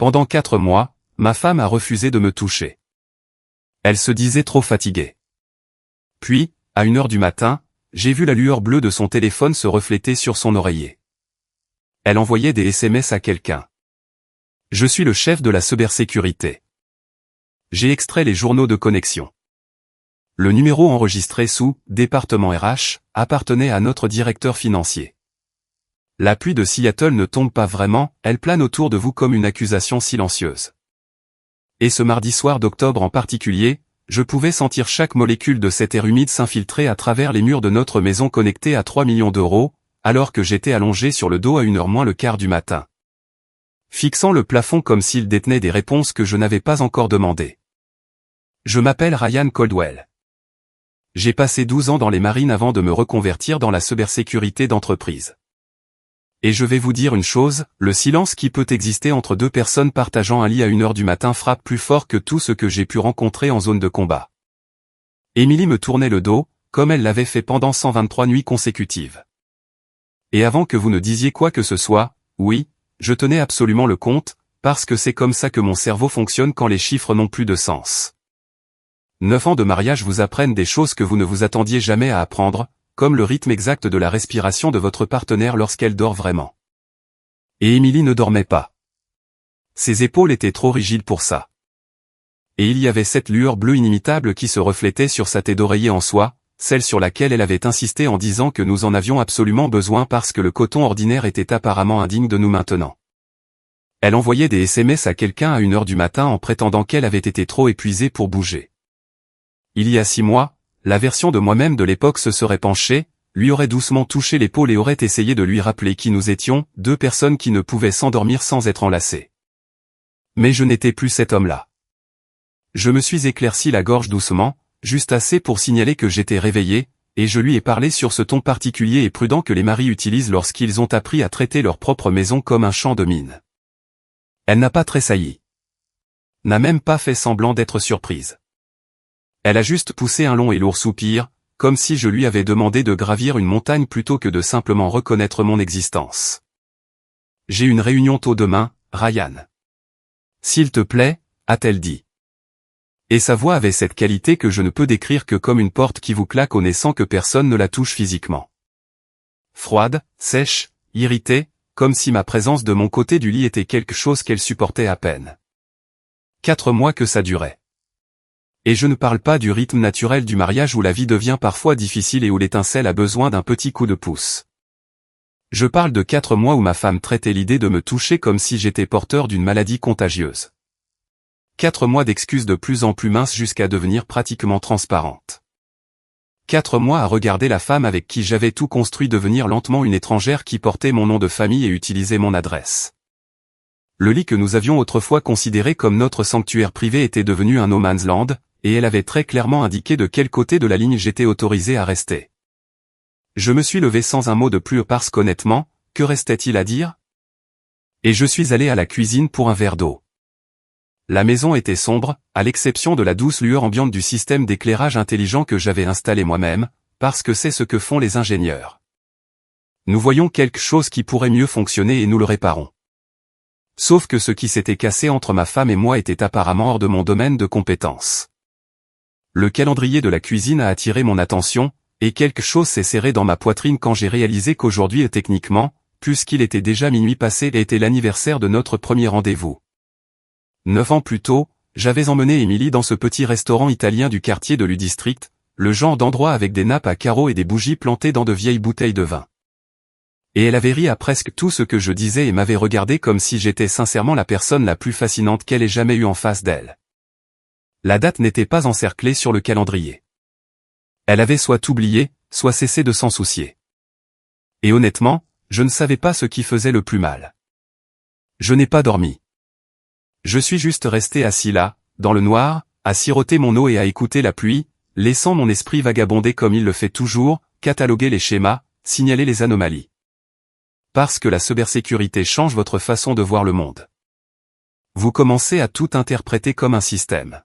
Pendant 4 mois, ma femme a refusé de me toucher. Elle se disait trop fatiguée. Puis, à 1 heure du matin, j'ai vu la lueur bleue de son téléphone se refléter sur son oreiller. Elle envoyait des SMS à quelqu'un. Je suis le chef de la cybersécurité. J'ai extrait les journaux de connexion. Le numéro enregistré sous « Département RH » appartenait à notre directeur financier. La pluie de Seattle ne tombe pas vraiment, elle plane autour de vous comme une accusation silencieuse. Et ce mardi soir d'octobre en particulier, je pouvais sentir chaque molécule de cet air humide s'infiltrer à travers les murs de notre maison connectée à 3 millions d'euros, alors que j'étais allongé sur le dos à 1h moins le quart du matin. Fixant le plafond comme s'il détenait des réponses que je n'avais pas encore demandées. Je m'appelle Ryan Caldwell. J'ai passé 12 ans dans les marines avant de me reconvertir dans la cybersécurité d'entreprise. Et je vais vous dire une chose, le silence qui peut exister entre deux personnes partageant un lit à 1h du matin frappe plus fort que tout ce que j'ai pu rencontrer en zone de combat. Émilie me tournait le dos, comme elle l'avait fait pendant 123 nuits consécutives. Et avant que vous ne disiez quoi que ce soit, oui, je tenais absolument le compte, parce que c'est comme ça que mon cerveau fonctionne quand les chiffres n'ont plus de sens. 9 ans de mariage vous apprennent des choses que vous ne vous attendiez jamais à apprendre, comme le rythme exact de la respiration de votre partenaire lorsqu'elle dort vraiment. Et Émilie ne dormait pas. Ses épaules étaient trop rigides pour ça. Et il y avait cette lueur bleue inimitable qui se reflétait sur sa tête d'oreiller en soie, celle sur laquelle elle avait insisté en disant que nous en avions absolument besoin parce que le coton ordinaire était apparemment indigne de nous maintenant. Elle envoyait des SMS à quelqu'un à 1h du matin en prétendant qu'elle avait été trop épuisée pour bouger. Il y a 6 mois, la version de moi-même de l'époque se serait penchée, lui aurait doucement touché l'épaule et aurait essayé de lui rappeler qui nous étions, 2 personnes qui ne pouvaient s'endormir sans être enlacées. Mais je n'étais plus cet homme-là. Je me suis éclairci la gorge doucement, juste assez pour signaler que j'étais réveillé, et je lui ai parlé sur ce ton particulier et prudent que les maris utilisent lorsqu'ils ont appris à traiter leur propre maison comme un champ de mines. Elle n'a pas tressailli. N'a même pas fait semblant d'être surprise. Elle a juste poussé un long et lourd soupir, comme si je lui avais demandé de gravir une montagne plutôt que de simplement reconnaître mon existence. J'ai une réunion tôt demain, Ryan. S'il te plaît, a-t-elle dit. Et sa voix avait cette qualité que je ne peux décrire que comme une porte qui vous claque au nez sans que personne ne la touche physiquement. Froide, sèche, irritée, comme si ma présence de mon côté du lit était quelque chose qu'elle supportait à peine. 4 mois que ça durait. Et je ne parle pas du rythme naturel du mariage où la vie devient parfois difficile et où l'étincelle a besoin d'un petit coup de pouce. Je parle de 4 mois où ma femme traitait l'idée de me toucher comme si j'étais porteur d'une maladie contagieuse. 4 mois d'excuses de plus en plus minces jusqu'à devenir pratiquement transparentes. 4 mois à regarder la femme avec qui j'avais tout construit devenir lentement une étrangère qui portait mon nom de famille et utilisait mon adresse. Le lit que nous avions autrefois considéré comme notre sanctuaire privé était devenu un no man's land, et elle avait très clairement indiqué de quel côté de la ligne j'étais autorisé à rester. Je me suis levé sans un mot de plus parce qu'honnêtement, que restait-il à dire? Et je suis allé à la cuisine pour un verre d'eau. La maison était sombre, à l'exception de la douce lueur ambiante du système d'éclairage intelligent que j'avais installé moi-même, parce que c'est ce que font les ingénieurs. Nous voyons quelque chose qui pourrait mieux fonctionner et nous le réparons. Sauf que ce qui s'était cassé entre ma femme et moi était apparemment hors de mon domaine de compétence. Le calendrier de la cuisine a attiré mon attention, et quelque chose s'est serré dans ma poitrine quand j'ai réalisé qu'aujourd'hui techniquement, puisqu'il était déjà minuit passé et était l'anniversaire de notre premier rendez-vous. 9 ans plus tôt, j'avais emmené Émilie dans ce petit restaurant italien du quartier de l'U-District, le genre d'endroit avec des nappes à carreaux et des bougies plantées dans de vieilles bouteilles de vin. Et elle avait ri à presque tout ce que je disais et m'avait regardé comme si j'étais sincèrement la personne la plus fascinante qu'elle ait jamais eue en face d'elle. La date n'était pas encerclée sur le calendrier. Elle avait soit oublié, soit cessé de s'en soucier. Et honnêtement, je ne savais pas ce qui faisait le plus mal. Je n'ai pas dormi. Je suis juste resté assis là, dans le noir, à siroter mon eau et à écouter la pluie, laissant mon esprit vagabonder comme il le fait toujours, cataloguer les schémas, signaler les anomalies. Parce que la cybersécurité change votre façon de voir le monde. Vous commencez à tout interpréter comme un système.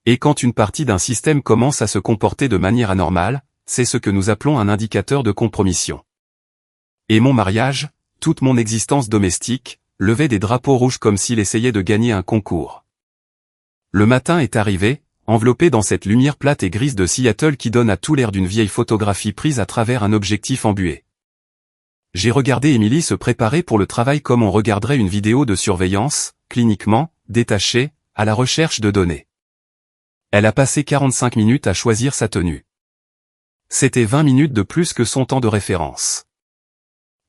Et quand une partie d'un système commence à se comporter de manière anormale, c'est ce que nous appelons un indicateur de compromission. Et mon mariage, toute mon existence domestique, levait des drapeaux rouges comme s'il essayait de gagner un concours. Le matin est arrivé, enveloppé dans cette lumière plate et grise de Seattle qui donne à tout l'air d'une vieille photographie prise à travers un objectif embué. J'ai regardé Emily se préparer pour le travail comme on regarderait une vidéo de surveillance, cliniquement, détachée, à la recherche de données. Elle a passé 45 minutes à choisir sa tenue. C'était 20 minutes de plus que son temps de référence.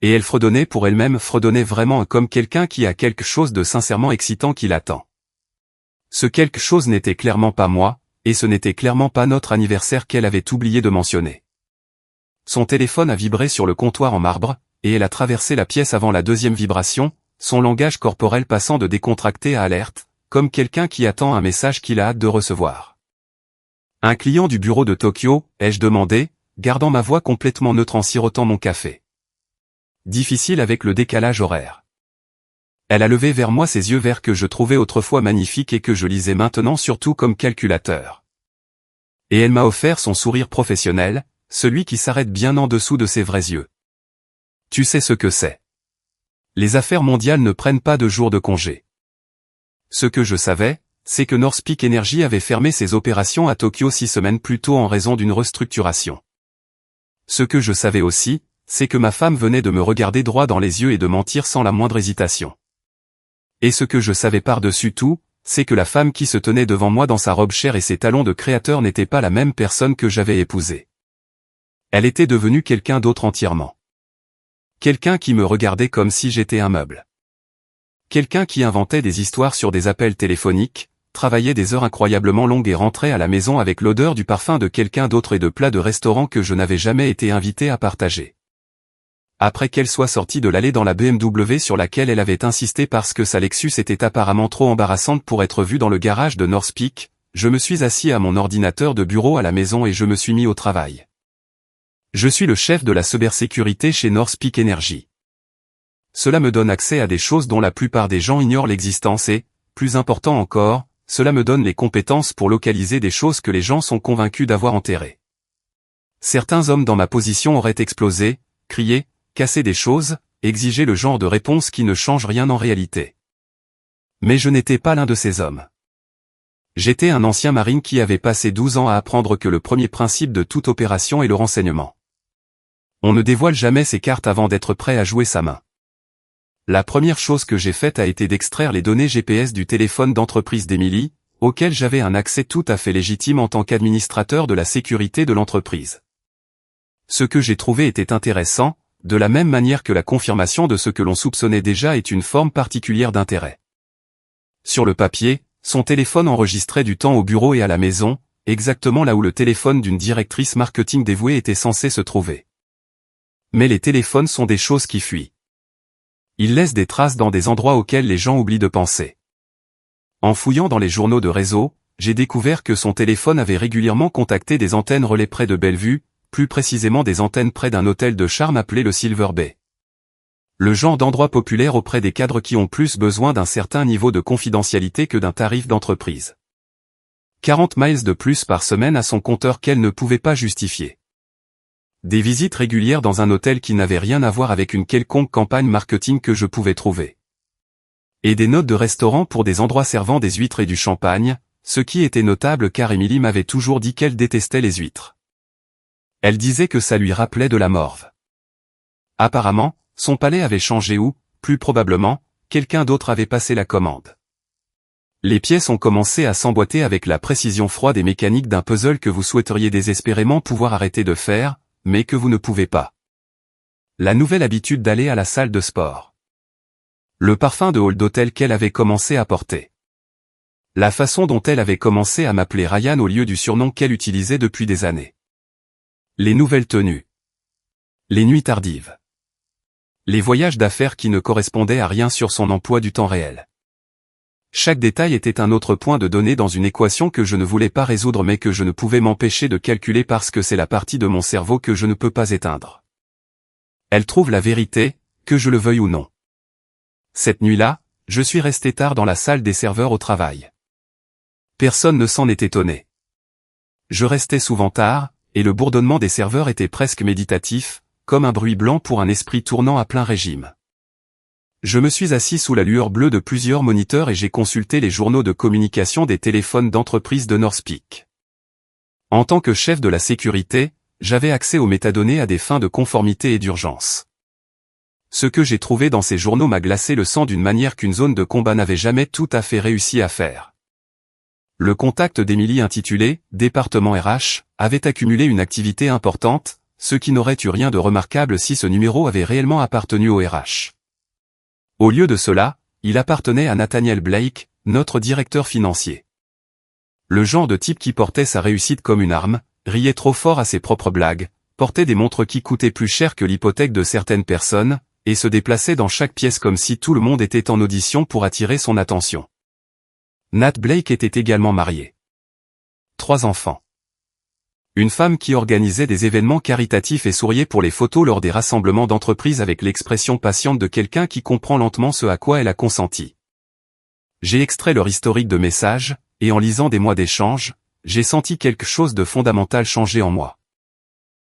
Et elle fredonnait pour elle-même, fredonnait vraiment comme quelqu'un qui a quelque chose de sincèrement excitant qui l'attend. Ce quelque chose n'était clairement pas moi, et ce n'était clairement pas notre anniversaire qu'elle avait oublié de mentionner. Son téléphone a vibré sur le comptoir en marbre, et elle a traversé la pièce avant la deuxième vibration, son langage corporel passant de décontracté à alerte, comme quelqu'un qui attend un message qu'il a hâte de recevoir. Un client du bureau de Tokyo, ai-je demandé, gardant ma voix complètement neutre en sirotant mon café. Difficile avec le décalage horaire. Elle a levé vers moi ses yeux verts que je trouvais autrefois magnifiques et que je lisais maintenant surtout comme calculateur. Et elle m'a offert son sourire professionnel, celui qui s'arrête bien en dessous de ses vrais yeux. Tu sais ce que c'est. Les affaires mondiales ne prennent pas de jours de congé. Ce que je savais, c'est que North Peak Energy avait fermé ses opérations à Tokyo 6 semaines plus tôt en raison d'une restructuration. Ce que je savais aussi, c'est que ma femme venait de me regarder droit dans les yeux et de mentir sans la moindre hésitation. Et ce que je savais par-dessus tout, c'est que la femme qui se tenait devant moi dans sa robe chère et ses talons de créateur n'était pas la même personne que j'avais épousée. Elle était devenue quelqu'un d'autre entièrement. Quelqu'un qui me regardait comme si j'étais un meuble. Quelqu'un qui inventait des histoires sur des appels téléphoniques, travaillait des heures incroyablement longues et rentrait à la maison avec l'odeur du parfum de quelqu'un d'autre et de plats de restaurant que je n'avais jamais été invité à partager. Après qu'elle soit sortie de l'allée dans la BMW sur laquelle elle avait insisté parce que sa Lexus était apparemment trop embarrassante pour être vue dans le garage de North Peak, je me suis assis à mon ordinateur de bureau à la maison et je me suis mis au travail. Je suis le chef de la cybersécurité chez North Peak Energy. Cela me donne accès à des choses dont la plupart des gens ignorent l'existence et, plus important encore, cela me donne les compétences pour localiser des choses que les gens sont convaincus d'avoir enterrées. Certains hommes dans ma position auraient explosé, crié, cassé des choses, exigé le genre de réponse qui ne change rien en réalité. Mais je n'étais pas l'un de ces hommes. J'étais un ancien marine qui avait passé 12 ans à apprendre que le premier principe de toute opération est le renseignement. On ne dévoile jamais ses cartes avant d'être prêt à jouer sa main. La première chose que j'ai faite a été d'extraire les données GPS du téléphone d'entreprise d'Emily, auquel j'avais un accès tout à fait légitime en tant qu'administrateur de la sécurité de l'entreprise. Ce que j'ai trouvé était intéressant, de la même manière que la confirmation de ce que l'on soupçonnait déjà est une forme particulière d'intérêt. Sur le papier, son téléphone enregistrait du temps au bureau et à la maison, exactement là où le téléphone d'une directrice marketing dévouée était censé se trouver. Mais les téléphones sont des choses qui fuient. Ils laissent des traces dans des endroits auxquels les gens oublient de penser. En fouillant dans les journaux de réseau, j'ai découvert que son téléphone avait régulièrement contacté des antennes relais près de Bellevue, plus précisément des antennes près d'un hôtel de charme appelé le Silver Bay. Le genre d'endroit populaire auprès des cadres qui ont plus besoin d'un certain niveau de confidentialité que d'un tarif d'entreprise. 40 miles de plus par semaine à son compteur qu'elle ne pouvait pas justifier. Des visites régulières dans un hôtel qui n'avait rien à voir avec une quelconque campagne marketing que je pouvais trouver. Et des notes de restaurant pour des endroits servant des huîtres et du champagne, ce qui était notable car Emily m'avait toujours dit qu'elle détestait les huîtres. Elle disait que ça lui rappelait de la morve. Apparemment, son palais avait changé ou, plus probablement, quelqu'un d'autre avait passé la commande. Les pièces ont commencé à s'emboîter avec la précision froide et mécanique d'un puzzle que vous souhaiteriez désespérément pouvoir arrêter de faire, mais que vous ne pouvez pas. La nouvelle habitude d'aller à la salle de sport. Le parfum de hall d'hôtel qu'elle avait commencé à porter. La façon dont elle avait commencé à m'appeler Ryan au lieu du surnom qu'elle utilisait depuis des années. Les nouvelles tenues. Les nuits tardives. Les voyages d'affaires qui ne correspondaient à rien sur son emploi du temps réel. Chaque détail était un autre point de données dans une équation que je ne voulais pas résoudre mais que je ne pouvais m'empêcher de calculer parce que c'est la partie de mon cerveau que je ne peux pas éteindre. Elle trouve la vérité, que je le veuille ou non. Cette nuit-là, je suis resté tard dans la salle des serveurs au travail. Personne ne s'en est étonné. Je restais souvent tard, et le bourdonnement des serveurs était presque méditatif, comme un bruit blanc pour un esprit tournant à plein régime. Je me suis assis sous la lueur bleue de plusieurs moniteurs et j'ai consulté les journaux de communication des téléphones d'entreprise de Northpeak. En tant que chef de la sécurité, j'avais accès aux métadonnées à des fins de conformité et d'urgence. Ce que j'ai trouvé dans ces journaux m'a glacé le sang d'une manière qu'une zone de combat n'avait jamais tout à fait réussi à faire. Le contact d'Emily intitulé « Département RH » avait accumulé une activité importante, ce qui n'aurait eu rien de remarquable si ce numéro avait réellement appartenu au RH. Au lieu de cela, il appartenait à Nathaniel Blake, notre directeur financier. Le genre de type qui portait sa réussite comme une arme, riait trop fort à ses propres blagues, portait des montres qui coûtaient plus cher que l'hypothèque de certaines personnes, et se déplaçait dans chaque pièce comme si tout le monde était en audition pour attirer son attention. Nat Blake était également marié. 3 enfants. Une femme qui organisait des événements caritatifs et souriait pour les photos lors des rassemblements d'entreprise avec l'expression patiente de quelqu'un qui comprend lentement ce à quoi elle a consenti. J'ai extrait leur historique de messages, et en lisant des mois d'échanges, j'ai senti quelque chose de fondamental changer en moi.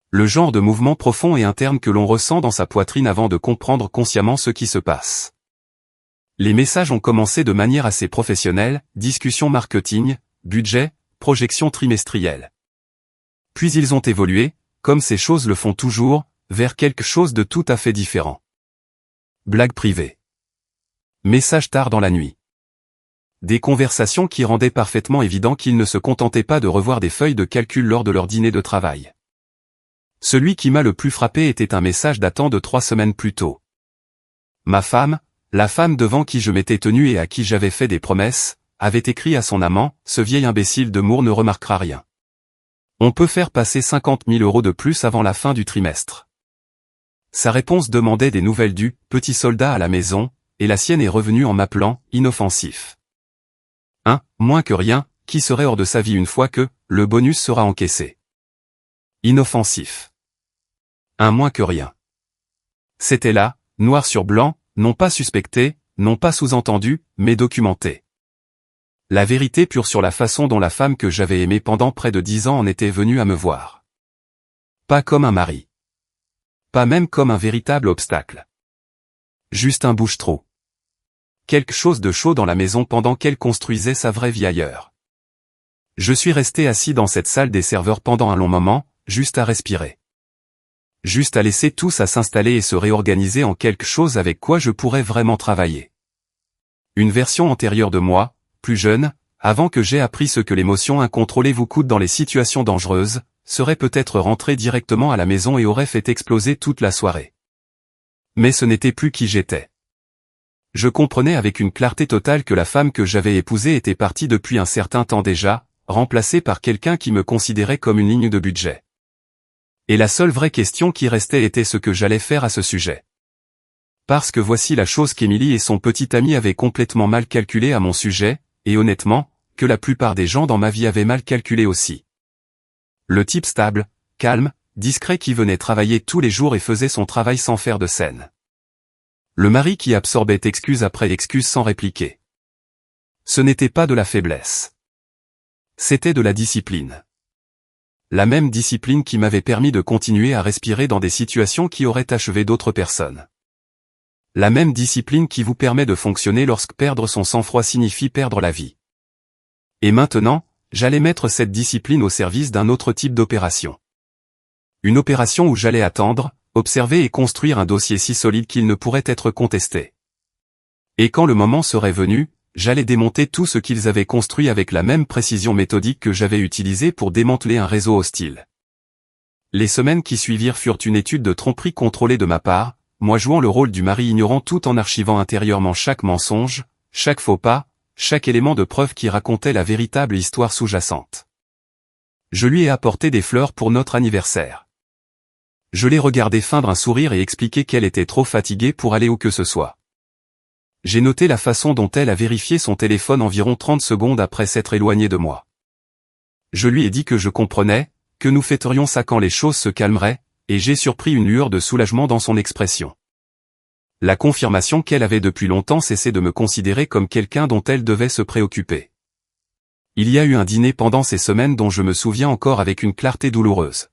Le genre de mouvement profond et interne que l'on ressent dans sa poitrine avant de comprendre consciemment ce qui se passe. Les messages ont commencé de manière assez professionnelle, discussion marketing, budget, projection trimestrielle. Puis ils ont évolué, comme ces choses le font toujours, vers quelque chose de tout à fait différent. Blague privée. Message tard dans la nuit. Des conversations qui rendaient parfaitement évident qu'ils ne se contentaient pas de revoir des feuilles de calcul lors de leur dîner de travail. Celui qui m'a le plus frappé était un message datant de 3 semaines plus tôt. Ma femme, la femme devant qui je m'étais tenu et à qui j'avais fait des promesses, avait écrit à son amant, ce vieil imbécile de Moore ne remarquera rien. On peut faire passer 50 000 € de plus avant la fin du trimestre. Sa réponse demandait des nouvelles du « petit soldat à la maison », et la sienne est revenue en m'appelant « inoffensif ». Moins que rien, qui serait hors de sa vie une fois que le bonus sera encaissé. Inoffensif. Moins que rien. C'était là, noir sur blanc, non pas suspecté, non pas sous-entendu, mais documenté. La vérité pure sur la façon dont la femme que j'avais aimée pendant près de 10 ans en était venue à me voir. Pas comme un mari. Pas même comme un véritable obstacle. Juste un bouche-trou. Quelque chose de chaud dans la maison pendant qu'elle construisait sa vraie vie ailleurs. Je suis resté assis dans cette salle des serveurs pendant un long moment, juste à respirer. Juste à laisser tout ça s'installer et se réorganiser en quelque chose avec quoi je pourrais vraiment travailler. Une version antérieure de moi, plus jeune, avant que j'aie appris ce que l'émotion incontrôlée vous coûte dans les situations dangereuses, serait peut-être rentrée directement à la maison et aurait fait exploser toute la soirée. Mais ce n'était plus qui j'étais. Je comprenais avec une clarté totale que la femme que j'avais épousée était partie depuis un certain temps déjà, remplacée par quelqu'un qui me considérait comme une ligne de budget. Et la seule vraie question qui restait était ce que j'allais faire à ce sujet. Parce que voici la chose qu'Emily et son petit ami avaient complètement mal calculé à mon sujet, et honnêtement, que la plupart des gens dans ma vie avaient mal calculé aussi. Le type stable, calme, discret qui venait travailler tous les jours et faisait son travail sans faire de scène. Le mari qui absorbait excuse après excuse sans répliquer. Ce n'était pas de la faiblesse. C'était de la discipline. La même discipline qui m'avait permis de continuer à respirer dans des situations qui auraient achevé d'autres personnes. La même discipline qui vous permet de fonctionner lorsque perdre son sang-froid signifie perdre la vie. Et maintenant, j'allais mettre cette discipline au service d'un autre type d'opération. Une opération où j'allais attendre, observer et construire un dossier si solide qu'il ne pourrait être contesté. Et quand le moment serait venu, j'allais démonter tout ce qu'ils avaient construit avec la même précision méthodique que j'avais utilisée pour démanteler un réseau hostile. Les semaines qui suivirent furent une étude de tromperie contrôlée de ma part, moi jouant le rôle du mari ignorant tout en archivant intérieurement chaque mensonge, chaque faux pas, chaque élément de preuve qui racontait la véritable histoire sous-jacente. Je lui ai apporté des fleurs pour notre anniversaire. Je l'ai regardé feindre un sourire et expliquer qu'elle était trop fatiguée pour aller où que ce soit. J'ai noté la façon dont elle a vérifié son téléphone environ 30 secondes après s'être éloignée de moi. Je lui ai dit que je comprenais, que nous fêterions ça quand les choses se calmeraient, et j'ai surpris une lueur de soulagement dans son expression. La confirmation qu'elle avait depuis longtemps cessé de me considérer comme quelqu'un dont elle devait se préoccuper. Il y a eu un dîner pendant ces semaines dont je me souviens encore avec une clarté douloureuse.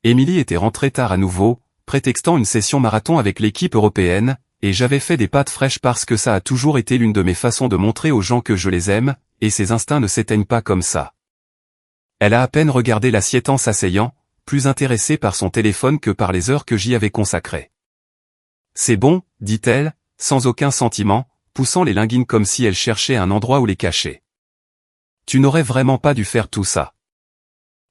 Emily était rentrée tard à nouveau, prétextant une session marathon avec l'équipe européenne, et j'avais fait des pâtes fraîches parce que ça a toujours été l'une de mes façons de montrer aux gens que je les aime, et ses instincts ne s'éteignent pas comme ça. Elle a à peine regardé l'assiette en s'asseyant, plus intéressée par son téléphone que par les heures que j'y avais consacrées. C'est bon, dit-elle, sans aucun sentiment, poussant les linguines comme si elle cherchait un endroit où les cacher. Tu n'aurais vraiment pas dû faire tout ça.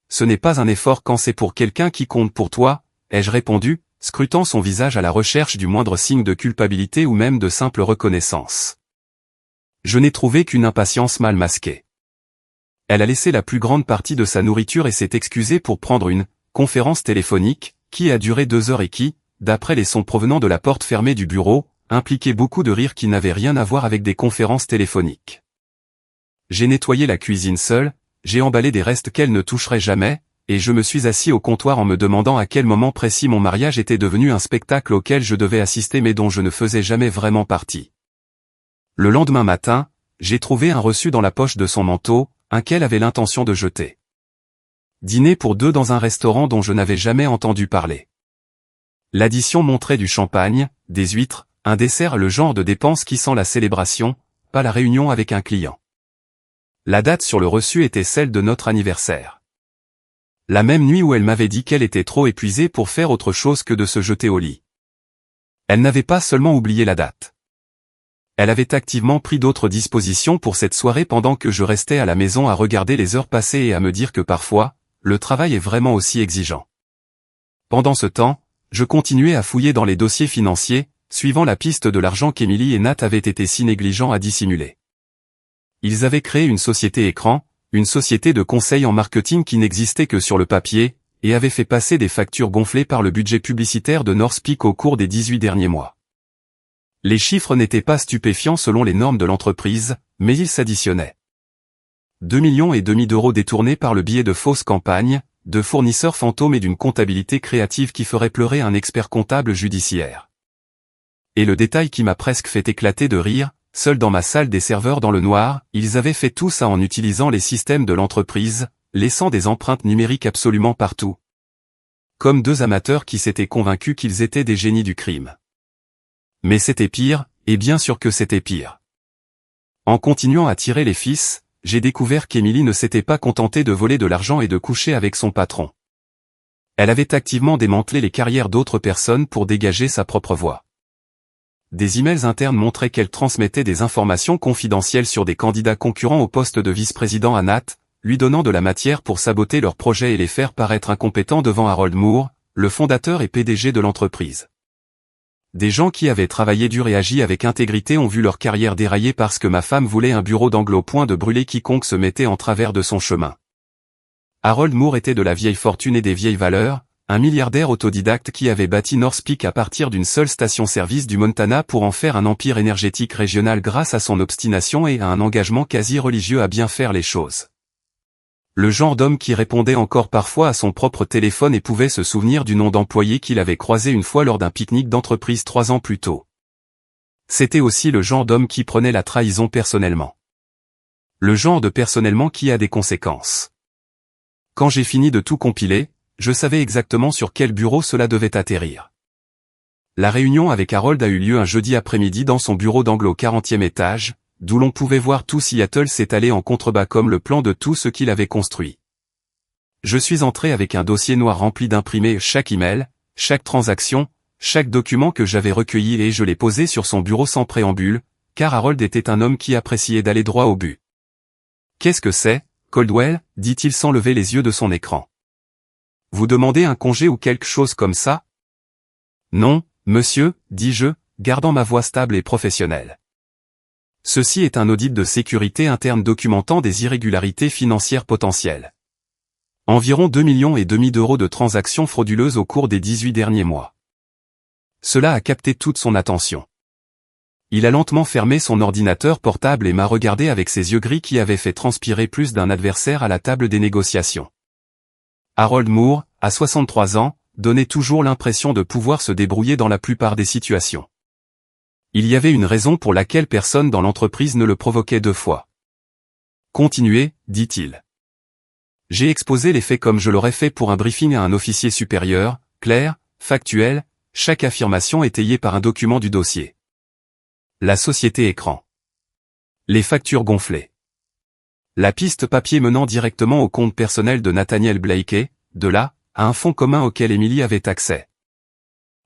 Ce n'est pas un effort quand c'est pour quelqu'un qui compte pour toi, ai-je répondu, scrutant son visage à la recherche du moindre signe de culpabilité ou même de simple reconnaissance. Je n'ai trouvé qu'une impatience mal masquée. Elle a laissé la plus grande partie de sa nourriture et s'est excusée pour prendre une conférence téléphonique, qui a duré 2 heures et qui, d'après les sons provenant de la porte fermée du bureau, impliquait beaucoup de rires qui n'avaient rien à voir avec des conférences téléphoniques. J'ai nettoyé la cuisine seule, j'ai emballé des restes qu'elle ne toucherait jamais, et je me suis assis au comptoir en me demandant à quel moment précis mon mariage était devenu un spectacle auquel je devais assister mais dont je ne faisais jamais vraiment partie. Le lendemain matin, j'ai trouvé un reçu dans la poche de son manteau, un qu'elle avait l'intention de jeter. Dîner pour 2 dans un restaurant dont je n'avais jamais entendu parler. L'addition montrait du champagne, des huîtres, un dessert, le genre de dépense qui sent la célébration, pas la réunion avec un client. La date sur le reçu était celle de notre anniversaire. La même nuit où elle m'avait dit qu'elle était trop épuisée pour faire autre chose que de se jeter au lit. Elle n'avait pas seulement oublié la date. Elle avait activement pris d'autres dispositions pour cette soirée pendant que je restais à la maison à regarder les heures passer et à me dire que parfois, le travail est vraiment aussi exigeant. Pendant ce temps, je continuais à fouiller dans les dossiers financiers, suivant la piste de l'argent qu'Émilie et Nat avaient été si négligents à dissimuler. Ils avaient créé une société écran, une société de conseil en marketing qui n'existait que sur le papier, et avaient fait passer des factures gonflées par le budget publicitaire de Northpeak au cours des 18 derniers mois. Les chiffres n'étaient pas stupéfiants selon les normes de l'entreprise, mais ils s'additionnaient. 2,5 millions d'euros détournés par le biais de fausses campagnes, de fournisseurs fantômes et d'une comptabilité créative qui ferait pleurer un expert comptable judiciaire. Et le détail qui m'a presque fait éclater de rire, seul dans ma salle des serveurs dans le noir, ils avaient fait tout ça en utilisant les systèmes de l'entreprise, laissant des empreintes numériques absolument partout. Comme 2 amateurs qui s'étaient convaincus qu'ils étaient des génies du crime. Mais c'était pire, et bien sûr que c'était pire. En continuant à tirer les fils, j'ai découvert qu'Émilie ne s'était pas contentée de voler de l'argent et de coucher avec son patron. Elle avait activement démantelé les carrières d'autres personnes pour dégager sa propre voie. Des emails internes montraient qu'elle transmettait des informations confidentielles sur des candidats concurrents au poste de vice-président à Nat, lui donnant de la matière pour saboter leurs projets et les faire paraître incompétents devant Harold Moore, le fondateur et PDG de l'entreprise. Des gens qui avaient travaillé dur et agi avec intégrité ont vu leur carrière dérailler parce que ma femme voulait un bureau d'angle au point de brûler quiconque se mettait en travers de son chemin. Harold Moore était de la vieille fortune et des vieilles valeurs, un milliardaire autodidacte qui avait bâti Northpeak à partir d'une seule station-service du Montana pour en faire un empire énergétique régional grâce à son obstination et à un engagement quasi religieux à bien faire les choses. Le genre d'homme qui répondait encore parfois à son propre téléphone et pouvait se souvenir du nom d'employé qu'il avait croisé une fois lors d'un pique-nique d'entreprise 3 ans plus tôt. C'était aussi le genre d'homme qui prenait la trahison personnellement. Le genre de personnellement qui a des conséquences. Quand j'ai fini de tout compiler, je savais exactement sur quel bureau cela devait atterrir. La réunion avec Harold a eu lieu un jeudi après-midi dans son bureau d'angle au 40e étage, d'où l'on pouvait voir tout Seattle s'étaler en contrebas comme le plan de tout ce qu'il avait construit. Je suis entré avec un dossier noir rempli d'imprimés, chaque email, chaque transaction, chaque document que j'avais recueilli et je l'ai posé sur son bureau sans préambule, car Harold était un homme qui appréciait d'aller droit au but. « Qu'est-ce que c'est, Caldwell » dit-il sans lever les yeux de son écran. « Vous demandez un congé ou quelque chose comme ça ?»« Non, monsieur, dis-je, gardant ma voix stable et professionnelle. Ceci est un audit de sécurité interne documentant des irrégularités financières potentielles. Environ 2,5 millions d'euros de transactions frauduleuses au cours des 18 derniers mois. Cela a capté toute son attention. Il a lentement fermé son ordinateur portable et m'a regardé avec ses yeux gris qui avaient fait transpirer plus d'un adversaire à la table des négociations. Harold Moore, à 63 ans, donnait toujours l'impression de pouvoir se débrouiller dans la plupart des situations. Il y avait une raison pour laquelle personne dans l'entreprise ne le provoquait 2 fois. « Continuez », dit-il. J'ai exposé les faits comme je l'aurais fait pour un briefing à un officier supérieur, clair, factuel, chaque affirmation étayée par un document du dossier. La société écran. Les factures gonflées. La piste papier menant directement au compte personnel de Nathaniel Blake, de là, à un fonds commun auquel Emily avait accès.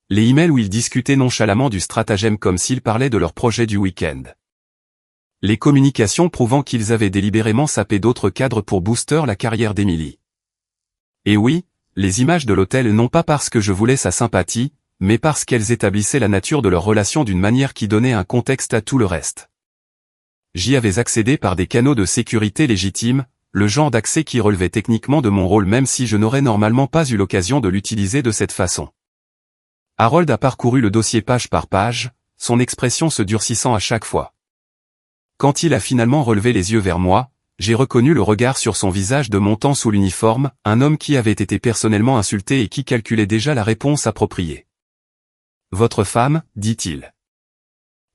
Les emails où ils discutaient nonchalamment du stratagème comme s'ils parlaient de leur projet du week-end. Les communications prouvant qu'ils avaient délibérément sapé d'autres cadres pour booster la carrière d'Emily. Et oui, les images de l'hôtel non pas parce que je voulais sa sympathie, mais parce qu'elles établissaient la nature de leur relation d'une manière qui donnait un contexte à tout le reste. J'y avais accédé par des canaux de sécurité légitimes, le genre d'accès qui relevait techniquement de mon rôle même si je n'aurais normalement pas eu l'occasion de l'utiliser de cette façon. Harold a parcouru le dossier page par page, son expression se durcissant à chaque fois. Quand il a finalement relevé les yeux vers moi, j'ai reconnu le regard sur son visage de montant sous l'uniforme, un homme qui avait été personnellement insulté et qui calculait déjà la réponse appropriée. « Votre femme, dit-il. »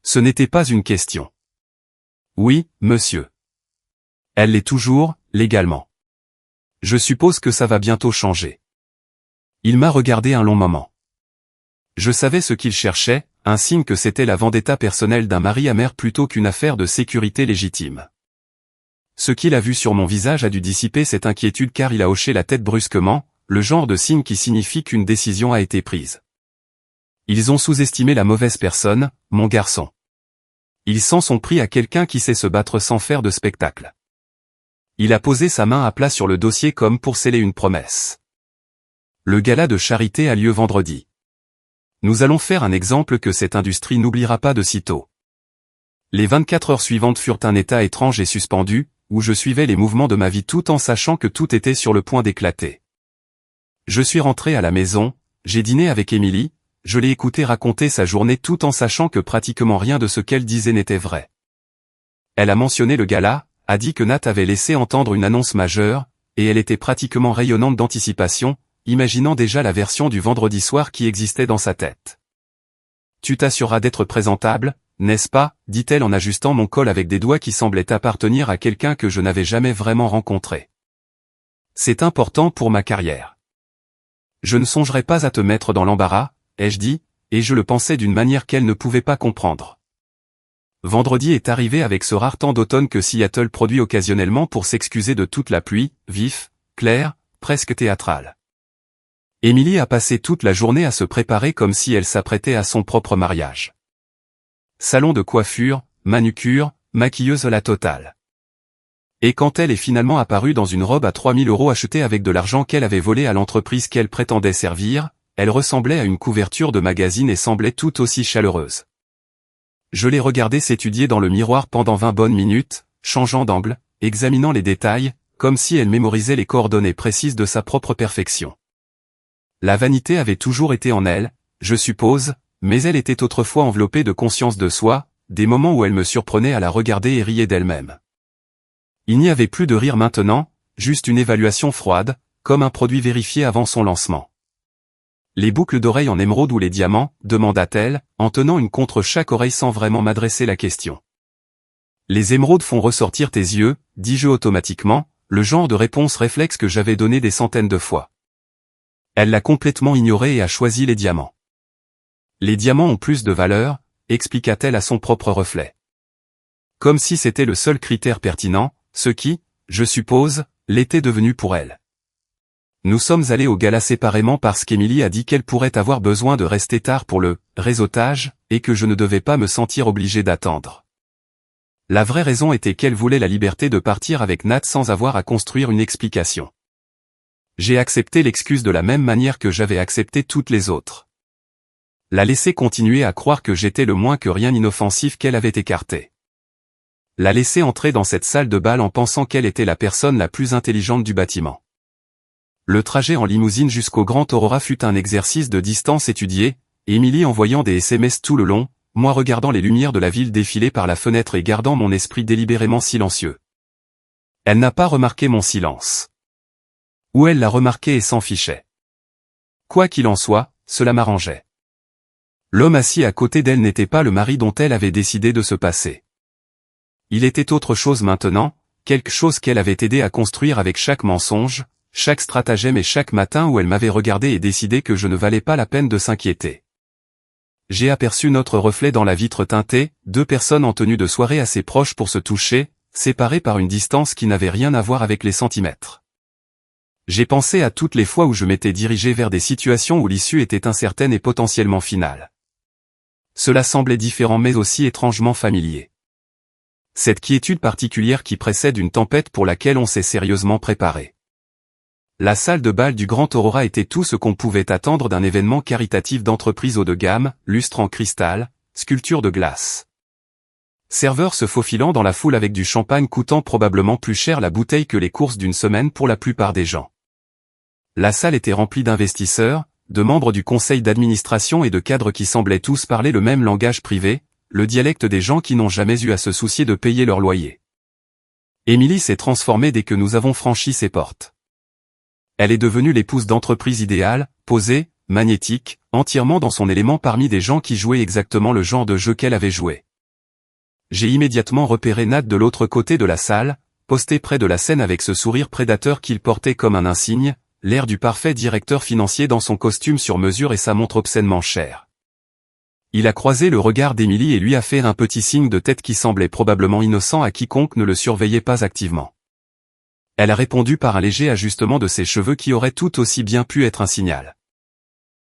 Ce n'était pas une question. « Oui, monsieur. » Elle l'est toujours, légalement. Je suppose que ça va bientôt changer. Il m'a regardé un long moment. Je savais ce qu'il cherchait, un signe que c'était la vendetta personnelle d'un mari amer plutôt qu'une affaire de sécurité légitime. Ce qu'il a vu sur mon visage a dû dissiper cette inquiétude car il a hoché la tête brusquement, le genre de signe qui signifie qu'une décision a été prise. Ils ont sous-estimé la mauvaise personne, mon garçon. Ils s'en sont pris à quelqu'un qui sait se battre sans faire de spectacle. Il a posé sa main à plat sur le dossier comme pour sceller une promesse. Le gala de charité a lieu vendredi. Nous allons faire un exemple que cette industrie n'oubliera pas de sitôt. Les 24 heures suivantes furent un état étrange et suspendu, où je suivais les mouvements de ma vie tout en sachant que tout était sur le point d'éclater. Je suis rentré à la maison, j'ai dîné avec Emily, je l'ai écoutée raconter sa journée tout en sachant que pratiquement rien de ce qu'elle disait n'était vrai. Elle a mentionné le gala, a dit que Nat avait laissé entendre une annonce majeure, et elle était pratiquement rayonnante d'anticipation, imaginant déjà la version du vendredi soir qui existait dans sa tête. « Tu t'assureras d'être présentable, n'est-ce pas ?» dit-elle en ajustant mon col avec des doigts qui semblaient appartenir à quelqu'un que je n'avais jamais vraiment rencontré. « C'est important pour ma carrière. »« Je ne songerai pas à te mettre dans l'embarras, » ai-je dit, et je le pensais d'une manière qu'elle ne pouvait pas comprendre. Vendredi est arrivé avec ce rare temps d'automne que Seattle produit occasionnellement pour s'excuser de toute la pluie, vif, clair, presque théâtral. Emily a passé toute la journée à se préparer comme si elle s'apprêtait à son propre mariage. Salon de coiffure, manucure, maquilleuse la totale. Et quand elle est finalement apparue dans une robe à 3000 € achetée avec de l'argent qu'elle avait volé à l'entreprise qu'elle prétendait servir, elle ressemblait à une couverture de magazine et semblait tout aussi chaleureuse. Je l'ai regardée s'étudier dans le miroir pendant 20 bonnes minutes, changeant d'angle, examinant les détails, comme si elle mémorisait les coordonnées précises de sa propre perfection. La vanité avait toujours été en elle, je suppose, mais elle était autrefois enveloppée de conscience de soi, des moments où elle me surprenait à la regarder et riait d'elle-même. Il n'y avait plus de rire maintenant, juste une évaluation froide, comme un produit vérifié avant son lancement. Les boucles d'oreilles en émeraude ou les diamants, demanda-t-elle, en tenant une contre chaque oreille sans vraiment m'adresser la question. Les émeraudes font ressortir tes yeux, dis-je automatiquement, le genre de réponse réflexe que j'avais donné des centaines de fois. Elle l'a complètement ignoré et a choisi les diamants. Les diamants ont plus de valeur, expliqua-t-elle à son propre reflet. Comme si c'était le seul critère pertinent, ce qui, je suppose, l'était devenu pour elle. Nous sommes allés au gala séparément parce qu'Emily a dit qu'elle pourrait avoir besoin de rester tard pour le réseautage, et que je ne devais pas me sentir obligé d'attendre. La vraie raison était qu'elle voulait la liberté de partir avec Nat sans avoir à construire une explication. J'ai accepté l'excuse de la même manière que j'avais accepté toutes les autres. La laisser continuer à croire que j'étais le moins que rien inoffensif qu'elle avait écarté. La laisser entrer dans cette salle de bal en pensant qu'elle était la personne la plus intelligente du bâtiment. Le trajet en limousine jusqu'au Grand Aurora fut un exercice de distance étudié, Emily envoyant des SMS tout le long, moi regardant les lumières de la ville défiler par la fenêtre et gardant mon esprit délibérément silencieux. Elle n'a pas remarqué mon silence. Ou elle l'a remarqué et s'en fichait. Quoi qu'il en soit, cela m'arrangeait. L'homme assis à côté d'elle n'était pas le mari dont elle avait décidé de se passer. Il était autre chose maintenant, quelque chose qu'elle avait aidé à construire avec chaque mensonge, chaque stratagème et chaque matin où elle m'avait regardé et décidé que je ne valais pas la peine de s'inquiéter. J'ai aperçu notre reflet dans la vitre teintée, deux personnes en tenue de soirée assez proches pour se toucher, séparées par une distance qui n'avait rien à voir avec les centimètres. J'ai pensé à toutes les fois où je m'étais dirigé vers des situations où l'issue était incertaine et potentiellement finale. Cela semblait différent mais aussi étrangement familier. Cette quiétude particulière qui précède une tempête pour laquelle on s'est sérieusement préparé. La salle de bal du Grand Aurora était tout ce qu'on pouvait attendre d'un événement caritatif d'entreprise haut de gamme, lustre en cristal, sculpture de glace. Serveurs se faufilant dans la foule avec du champagne coûtant probablement plus cher la bouteille que les courses d'une semaine pour la plupart des gens. La salle était remplie d'investisseurs, de membres du conseil d'administration et de cadres qui semblaient tous parler le même langage privé, le dialecte des gens qui n'ont jamais eu à se soucier de payer leur loyer. Émilie s'est transformée dès que nous avons franchi ses portes. Elle est devenue l'épouse d'entreprise idéale, posée, magnétique, entièrement dans son élément parmi des gens qui jouaient exactement le genre de jeu qu'elle avait joué. J'ai immédiatement repéré Nat de l'autre côté de la salle, posté près de la scène avec ce sourire prédateur qu'il portait comme un insigne, l'air du parfait directeur financier dans son costume sur mesure et sa montre obscènement chère. Il a croisé le regard d'Émilie et lui a fait un petit signe de tête qui semblait probablement innocent à quiconque ne le surveillait pas activement. Elle a répondu par un léger ajustement de ses cheveux qui aurait tout aussi bien pu être un signal.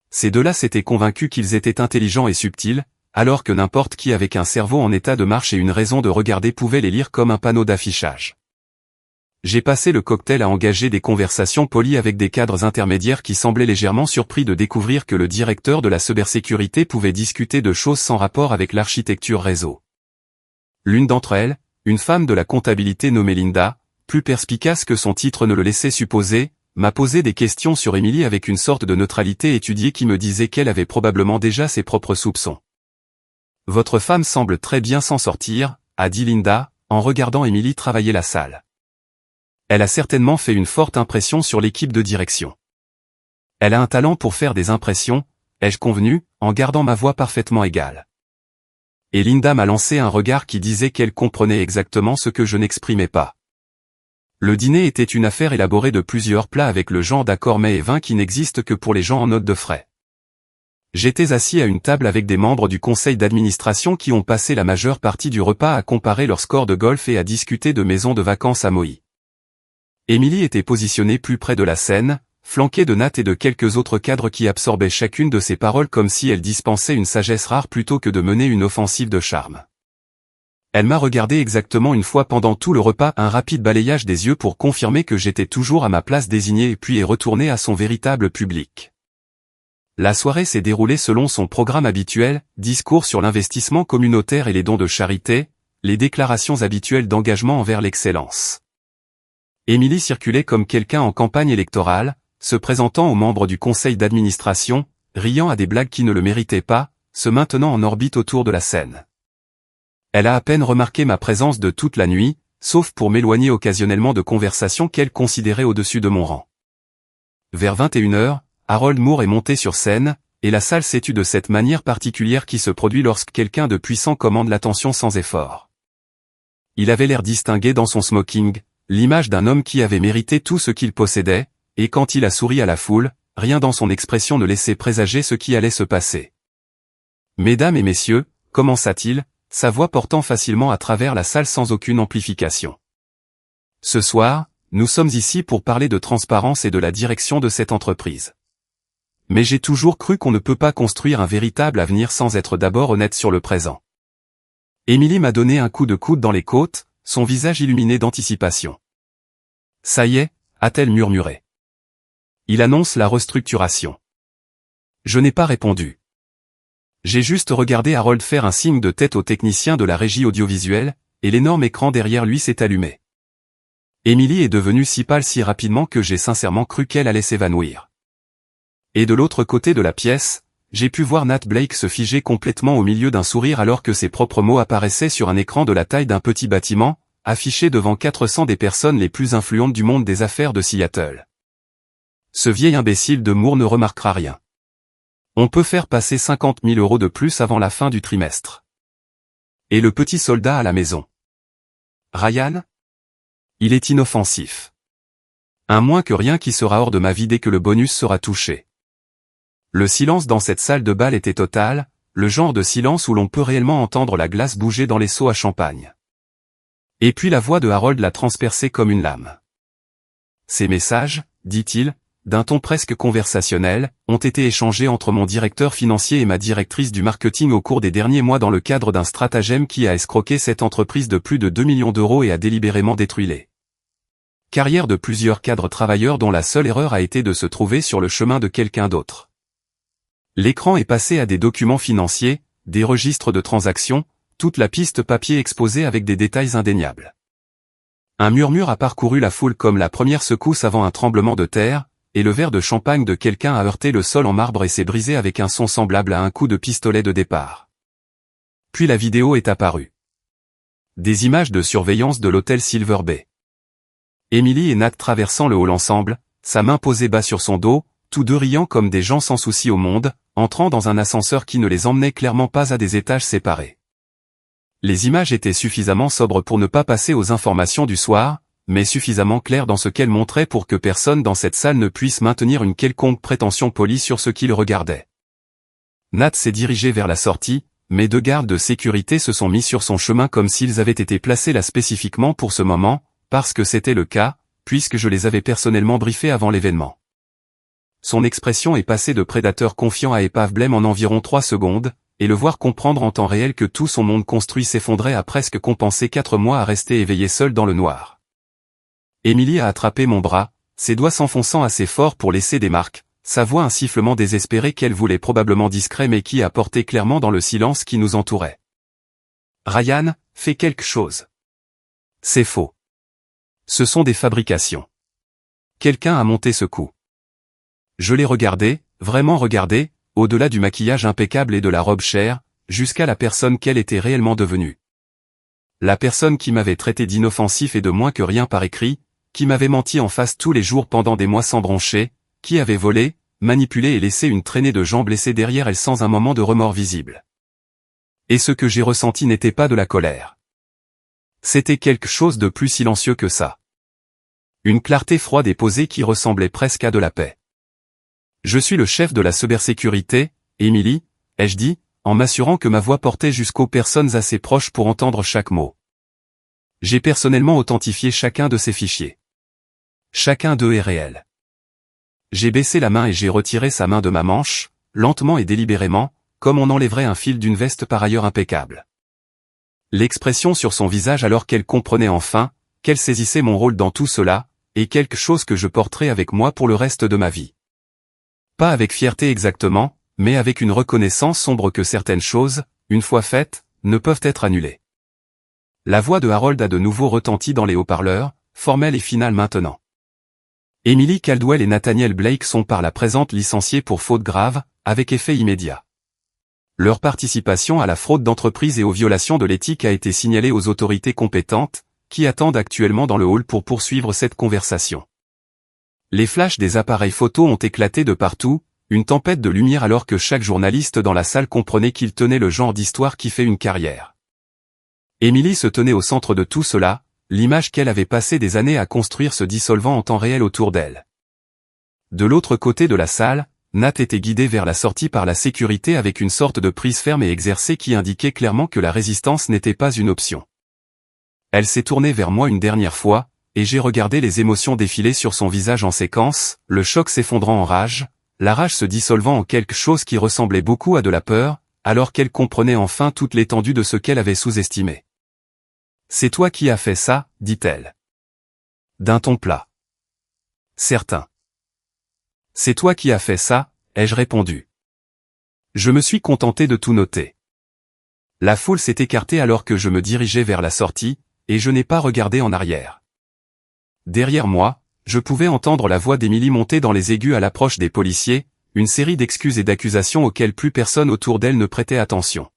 Ces deux-là s'étaient convaincus qu'ils étaient intelligents et subtils, alors que n'importe qui avec un cerveau en état de marche et une raison de regarder pouvait les lire comme un panneau d'affichage. J'ai passé le cocktail à engager des conversations polies avec des cadres intermédiaires qui semblaient légèrement surpris de découvrir que le directeur de la cybersécurité pouvait discuter de choses sans rapport avec l'architecture réseau. L'une d'entre elles, une femme de la comptabilité nommée Linda, plus perspicace que son titre ne le laissait supposer, m'a posé des questions sur Émilie avec une sorte de neutralité étudiée qui me disait qu'elle avait probablement déjà ses propres soupçons. « Votre femme semble très bien s'en sortir », a dit Linda, en regardant Émilie travailler la salle. Elle a certainement fait une forte impression sur l'équipe de direction. Elle a un talent pour faire des impressions, ai-je convenu, en gardant ma voix parfaitement égale. Et Linda m'a lancé un regard qui disait qu'elle comprenait exactement ce que je n'exprimais pas. Le dîner était une affaire élaborée de plusieurs plats avec le genre d'accord mets et vin qui n'existe que pour les gens en note de frais. J'étais assis à une table avec des membres du conseil d'administration qui ont passé la majeure partie du repas à comparer leur score de golf et à discuter de maisons de vacances à Maui. Émilie était positionnée plus près de la scène, flanquée de Nat et de quelques autres cadres qui absorbaient chacune de ses paroles comme si elle dispensait une sagesse rare plutôt que de mener une offensive de charme. Elle m'a regardé exactement une fois pendant tout le repas, un rapide balayage des yeux pour confirmer que j'étais toujours à ma place désignée et puis est retournée à son véritable public. La soirée s'est déroulée selon son programme habituel, discours sur l'investissement communautaire et les dons de charité, les déclarations habituelles d'engagement envers l'excellence. Émilie circulait comme quelqu'un en campagne électorale, se présentant aux membres du conseil d'administration, riant à des blagues qui ne le méritaient pas, se maintenant en orbite autour de la scène. Elle a à peine remarqué ma présence de toute la nuit, sauf pour m'éloigner occasionnellement de conversations qu'elle considérait au-dessus de mon rang. Vers 21h, Harold Moore est monté sur scène, et la salle s'est tue de cette manière particulière qui se produit lorsque quelqu'un de puissant commande l'attention sans effort. Il avait l'air distingué dans son smoking, l'image d'un homme qui avait mérité tout ce qu'il possédait, et quand il a souri à la foule, rien dans son expression ne laissait présager ce qui allait se passer. « Mesdames et messieurs », commença-t-il, sa voix portant facilement à travers la salle sans aucune amplification. « Ce soir, nous sommes ici pour parler de transparence et de la direction de cette entreprise. Mais j'ai toujours cru qu'on ne peut pas construire un véritable avenir sans être d'abord honnête sur le présent. » Émilie m'a donné un coup de coude dans les côtes, son visage illuminé d'anticipation. « Ça y est », a-t-elle murmuré. « Il annonce la restructuration. » Je n'ai pas répondu. J'ai juste regardé Harold faire un signe de tête au technicien de la régie audiovisuelle, et l'énorme écran derrière lui s'est allumé. Émilie est devenue si pâle si rapidement que j'ai sincèrement cru qu'elle allait s'évanouir. Et de l'autre côté de la pièce, j'ai pu voir Nat Blake se figer complètement au milieu d'un sourire alors que ses propres mots apparaissaient sur un écran de la taille d'un petit bâtiment, affiché devant 400 des personnes les plus influentes du monde des affaires de Seattle. Ce vieil imbécile de Moore ne remarquera rien. On peut faire passer 50 000 € de plus avant la fin du trimestre. Et le petit soldat à la maison. Ryan? Il est inoffensif. Un moins que rien qui sera hors de ma vie dès que le bonus sera touché. Le silence dans cette salle de bal était total, le genre de silence où l'on peut réellement entendre la glace bouger dans les seaux à champagne. Et puis la voix de Harold l'a transpercée comme une lame. Ces messages, dit-il, d'un ton presque conversationnel, ont été échangés entre mon directeur financier et ma directrice du marketing au cours des derniers mois dans le cadre d'un stratagème qui a escroqué cette entreprise de plus de 2 millions d'euros et a délibérément détruit les carrières de plusieurs cadres travailleurs dont la seule erreur a été de se trouver sur le chemin de quelqu'un d'autre. L'écran est passé à des documents financiers, des registres de transactions, toute la piste papier exposée avec des détails indéniables. Un murmure a parcouru la foule comme la première secousse avant un tremblement de terre, et le verre de champagne de quelqu'un a heurté le sol en marbre et s'est brisé avec un son semblable à un coup de pistolet de départ. Puis la vidéo est apparue. Des images de surveillance de l'hôtel Silver Bay. Emily et Nat traversant le hall ensemble, sa main posée bas sur son dos, tous deux riant comme des gens sans souci au monde, entrant dans un ascenseur qui ne les emmenait clairement pas à des étages séparés. Les images étaient suffisamment sobres pour ne pas passer aux informations du soir, mais suffisamment claires dans ce qu'elles montraient pour que personne dans cette salle ne puisse maintenir une quelconque prétention polie sur ce qu'il regardait. Nat s'est dirigé vers la sortie, mais 2 gardes de sécurité se sont mis sur son chemin comme s'ils avaient été placés là spécifiquement pour ce moment, parce que c'était le cas, puisque je les avais personnellement briefés avant l'événement. Son expression est passée de prédateur confiant à épave blême en environ 3 secondes, et le voir comprendre en temps réel que tout son monde construit s'effondrait a presque compensé 4 mois à rester éveillé seul dans le noir. Emily a attrapé mon bras, ses doigts s'enfonçant assez fort pour laisser des marques, sa voix un sifflement désespéré qu'elle voulait probablement discret mais qui apportait clairement dans le silence qui nous entourait. Ryan, fais quelque chose. C'est faux. Ce sont des fabrications. Quelqu'un a monté ce coup. Je l'ai regardé, vraiment regardé, au-delà du maquillage impeccable et de la robe chère, jusqu'à la personne qu'elle était réellement devenue. La personne qui m'avait traité d'inoffensif et de moins que rien par écrit, qui m'avait menti en face tous les jours pendant des mois sans broncher, qui avait volé, manipulé et laissé une traînée de gens blessés derrière elle sans un moment de remords visible. Et ce que j'ai ressenti n'était pas de la colère. C'était quelque chose de plus silencieux que ça. Une clarté froide et posée qui ressemblait presque à de la paix. Je suis le chef de la cybersécurité, Emily, ai-je dit, en m'assurant que ma voix portait jusqu'aux personnes assez proches pour entendre chaque mot. J'ai personnellement authentifié chacun de ces fichiers. Chacun d'eux est réel. J'ai baissé la main et j'ai retiré sa main de ma manche, lentement et délibérément, comme on enlèverait un fil d'une veste par ailleurs impeccable. L'expression sur son visage alors qu'elle comprenait enfin, qu'elle saisissait mon rôle dans tout cela, est quelque chose que je porterai avec moi pour le reste de ma vie. Pas avec fierté exactement, mais avec une reconnaissance sombre que certaines choses, une fois faites, ne peuvent être annulées. La voix de Harold a de nouveau retenti dans les haut-parleurs, formelle et finale maintenant. Emily Caldwell et Nathaniel Blake sont par la présente licenciés pour faute grave, avec effet immédiat. Leur participation à la fraude d'entreprise et aux violations de l'éthique a été signalée aux autorités compétentes, qui attendent actuellement dans le hall pour poursuivre cette conversation. Les flashs des appareils photo ont éclaté de partout, une tempête de lumière alors que chaque journaliste dans la salle comprenait qu'il tenait le genre d'histoire qui fait une carrière. Emily se tenait au centre de tout cela, l'image qu'elle avait passé des années à construire se dissolvant en temps réel autour d'elle. De l'autre côté de la salle, Nat était guidé vers la sortie par la sécurité avec une sorte de prise ferme et exercée qui indiquait clairement que la résistance n'était pas une option. Elle s'est tournée vers moi une dernière fois, et j'ai regardé les émotions défiler sur son visage en séquence, le choc s'effondrant en rage, la rage se dissolvant en quelque chose qui ressemblait beaucoup à de la peur, alors qu'elle comprenait enfin toute l'étendue de ce qu'elle avait sous-estimé. « C'est toi qui as fait ça, dit-elle. D'un ton plat. Certain. C'est toi qui as fait ça, ai-je répondu. Je me suis contenté de tout noter. La foule s'est écartée alors que je me dirigeais vers la sortie, et je n'ai pas regardé en arrière. Derrière moi, je pouvais entendre la voix d'Emily monter dans les aigus à l'approche des policiers, une série d'excuses et d'accusations auxquelles plus personne autour d'elle ne prêtait attention.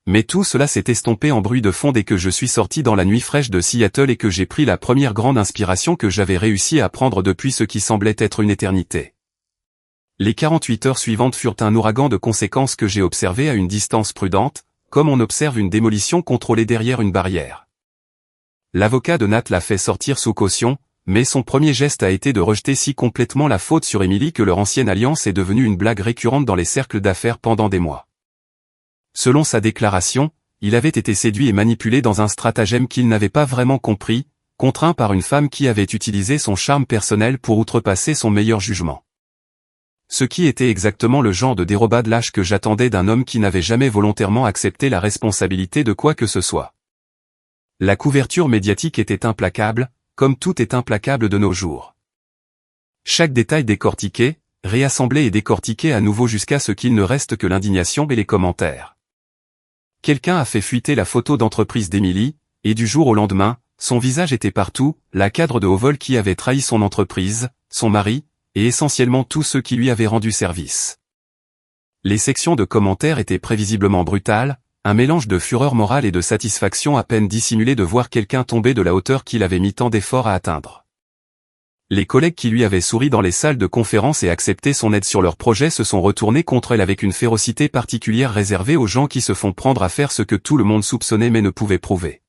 Mais tout cela s'est estompé en bruit de fond dès que je suis sorti dans la nuit fraîche de Seattle et que j'ai pris la première grande inspiration que j'avais réussi à prendre depuis ce qui semblait être une éternité. Les 48 heures suivantes furent un ouragan de conséquences que j'ai observé à une distance prudente, comme on observe une démolition contrôlée derrière une barrière. L'avocat de Nat l'a fait sortir sous caution, mais son premier geste a été de rejeter si complètement la faute sur Emily que leur ancienne alliance est devenue une blague récurrente dans les cercles d'affaires pendant des mois. Selon sa déclaration, il avait été séduit et manipulé dans un stratagème qu'il n'avait pas vraiment compris, contraint par une femme qui avait utilisé son charme personnel pour outrepasser son meilleur jugement. Ce qui était exactement le genre de dérobade lâche que j'attendais d'un homme qui n'avait jamais volontairement accepté la responsabilité de quoi que ce soit. La couverture médiatique était implacable, comme tout est implacable de nos jours. Chaque détail décortiqué, réassemblé et décortiqué à nouveau jusqu'à ce qu'il ne reste que l'indignation et les commentaires. Quelqu'un a fait fuiter la photo d'entreprise d'Emily, et du jour au lendemain, son visage était partout, la cadre de haut vol qui avait trahi son entreprise, son mari, et essentiellement tous ceux qui lui avaient rendu service. Les sections de commentaires étaient prévisiblement brutales, un mélange de fureur morale et de satisfaction à peine dissimulée de voir quelqu'un tomber de la hauteur qu'il avait mis tant d'efforts à atteindre. Les collègues qui lui avaient souri dans les salles de conférence et accepté son aide sur leur projet se sont retournés contre elle avec une férocité particulière réservée aux gens qui se font prendre à faire ce que tout le monde soupçonnait mais ne pouvait prouver.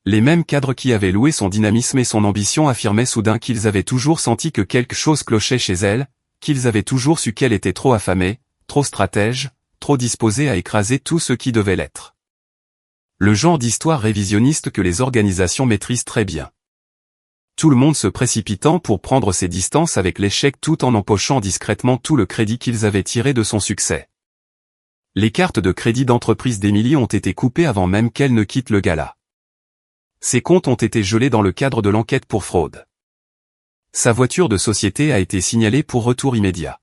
Les mêmes cadres qui avaient loué son dynamisme et son ambition affirmaient soudain qu'ils avaient toujours senti que quelque chose clochait chez elle, qu'ils avaient toujours su qu'elle était trop affamée, trop stratège, trop disposée à écraser tout ce qui devait l'être. Le genre d'histoire révisionniste que les organisations maîtrisent très bien. Tout le monde se précipitant pour prendre ses distances avec l'échec tout en empochant discrètement tout le crédit qu'ils avaient tiré de son succès. Les cartes de crédit d'entreprise d'Emily ont été coupées avant même qu'elle ne quitte le gala. Ses comptes ont été gelés dans le cadre de l'enquête pour fraude. Sa voiture de société a été signalée pour retour immédiat.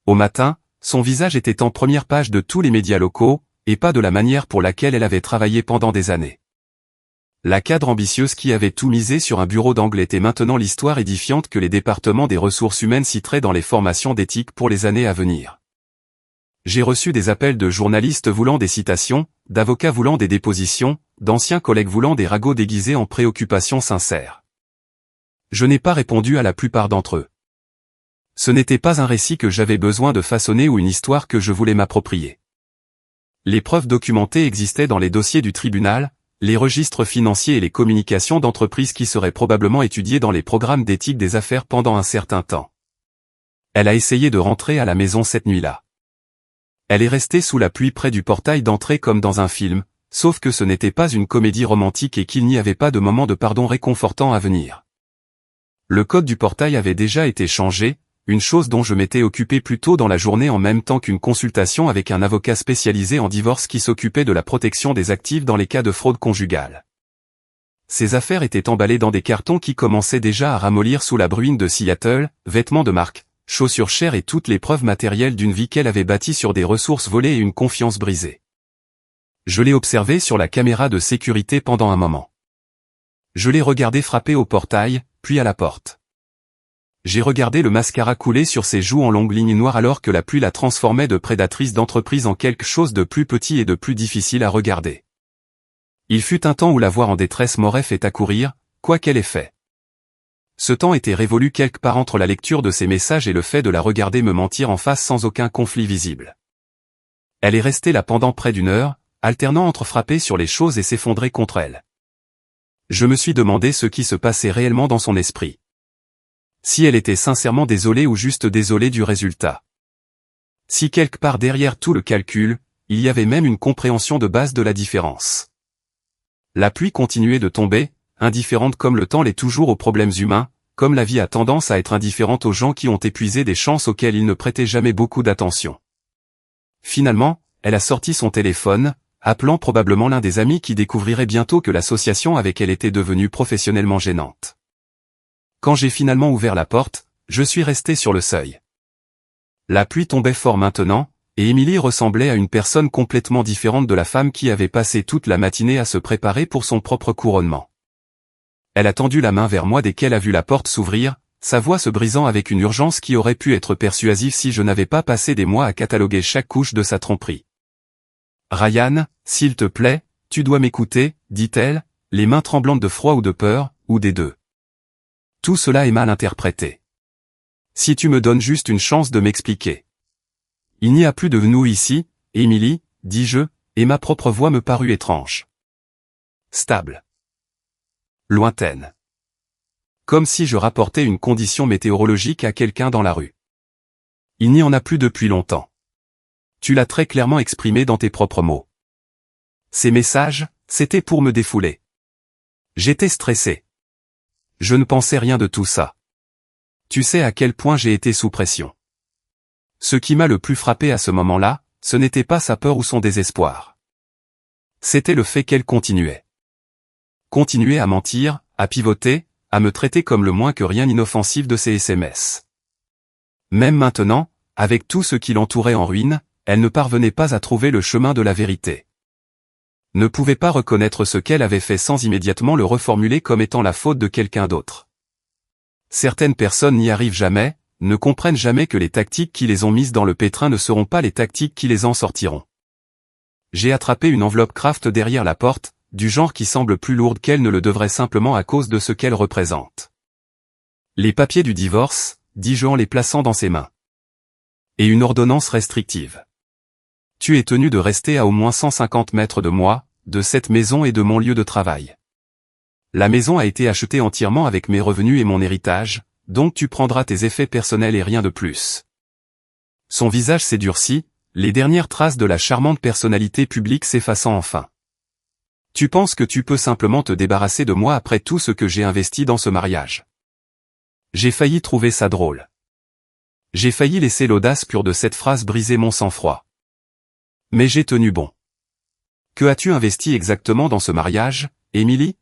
Au matin, son visage était en première page de tous les médias locaux, et pas de la manière pour laquelle elle avait travaillé pendant des années. La cadre ambitieuse qui avait tout misé sur un bureau d'angle était maintenant l'histoire édifiante que les départements des ressources humaines citeraient dans les formations d'éthique pour les années à venir. J'ai reçu des appels de journalistes voulant des citations, d'avocats voulant des dépositions, d'anciens collègues voulant des ragots déguisés en préoccupations sincères. Je n'ai pas répondu à la plupart d'entre eux. Ce n'était pas un récit que j'avais besoin de façonner ou une histoire que je voulais m'approprier. Les preuves documentées existaient dans les dossiers du tribunal, les registres financiers et les communications d'entreprises qui seraient probablement étudiées dans les programmes d'éthique des affaires pendant un certain temps. Elle a essayé de rentrer à la maison cette nuit-là. Elle est restée sous la pluie près du portail d'entrée comme dans un film, sauf que ce n'était pas une comédie romantique et qu'il n'y avait pas de moment de pardon réconfortant à venir. Le code du portail avait déjà été changé, une chose dont je m'étais occupé plus tôt dans la journée en même temps qu'une consultation avec un avocat spécialisé en divorce qui s'occupait de la protection des actifs dans les cas de fraude conjugale. Ces affaires étaient emballées dans des cartons qui commençaient déjà à ramollir sous la bruine de Seattle, vêtements de marque, chaussures chères et toutes les preuves matérielles d'une vie qu'elle avait bâtie sur des ressources volées et une confiance brisée. Je l'ai observée sur la caméra de sécurité pendant un moment. Je l'ai regardée frapper au portail, puis à la porte. J'ai regardé le mascara couler sur ses joues en longues lignes noires alors que la pluie la transformait de prédatrice d'entreprise en quelque chose de plus petit et de plus difficile à regarder. Il fut un temps où la voir en détresse m'aurait fait accourir, quoi qu'elle ait fait. Ce temps était révolu quelque part entre la lecture de ses messages et le fait de la regarder me mentir en face sans aucun conflit visible. Elle est restée là pendant près d'une heure, alternant entre frapper sur les choses et s'effondrer contre elle. Je me suis demandé ce qui se passait réellement dans son esprit. Si elle était sincèrement désolée ou juste désolée du résultat. Si quelque part derrière tout le calcul, il y avait même une compréhension de base de la différence. La pluie continuait de tomber, indifférente comme le temps l'est toujours aux problèmes humains, comme la vie a tendance à être indifférente aux gens qui ont épuisé des chances auxquelles ils ne prêtaient jamais beaucoup d'attention. Finalement, elle a sorti son téléphone, appelant probablement l'un des amis qui découvrirait bientôt que l'association avec elle était devenue professionnellement gênante. Quand j'ai finalement ouvert la porte, je suis resté sur le seuil. La pluie tombait fort maintenant, et Emily ressemblait à une personne complètement différente de la femme qui avait passé toute la matinée à se préparer pour son propre couronnement. Elle a tendu la main vers moi dès qu'elle a vu la porte s'ouvrir, sa voix se brisant avec une urgence qui aurait pu être persuasive si je n'avais pas passé des mois à cataloguer chaque couche de sa tromperie. « Ryan, s'il te plaît, tu dois m'écouter, dit-elle, les mains tremblantes de froid ou de peur, ou des deux. Tout cela est mal interprété. Si tu me donnes juste une chance de m'expliquer. Il n'y a plus de nous ici, Emily, dis-je, et ma propre voix me parut étrange. Stable. Lointaine. Comme si je rapportais une condition météorologique à quelqu'un dans la rue. Il n'y en a plus depuis longtemps. Tu l'as très clairement exprimé dans tes propres mots. Ces messages, c'était pour me défouler. J'étais stressé. Je ne pensais rien de tout ça. Tu sais à quel point j'ai été sous pression. Ce qui m'a le plus frappé à ce moment-là, ce n'était pas sa peur ou son désespoir. C'était le fait qu'elle continuait. Continuait à mentir, à pivoter, à me traiter comme le moins que rien inoffensif de ses SMS. Même maintenant, avec tout ce qui l'entourait en ruine, elle ne parvenait pas à trouver le chemin de la vérité. Ne pouvait pas reconnaître ce qu'elle avait fait sans immédiatement le reformuler comme étant la faute de quelqu'un d'autre. Certaines personnes n'y arrivent jamais, ne comprennent jamais que les tactiques qui les ont mises dans le pétrin ne seront pas les tactiques qui les en sortiront. J'ai attrapé une enveloppe Kraft derrière la porte, du genre qui semble plus lourde qu'elle ne le devrait simplement à cause de ce qu'elle représente. Les papiers du divorce, dis-je en les plaçant dans ses mains. Et une ordonnance restrictive. Tu es tenu de rester à au moins 150 mètres de moi, de cette maison et de mon lieu de travail. La maison a été achetée entièrement avec mes revenus et mon héritage, donc tu prendras tes effets personnels et rien de plus. Son visage s'est durci, les dernières traces de la charmante personnalité publique s'effaçant enfin. Tu penses que tu peux simplement te débarrasser de moi après tout ce que j'ai investi dans ce mariage. J'ai failli trouver ça drôle. J'ai failli laisser l'audace pure de cette phrase briser mon sang-froid. Mais j'ai tenu bon. Que as-tu investi exactement dans ce mariage, Émilie?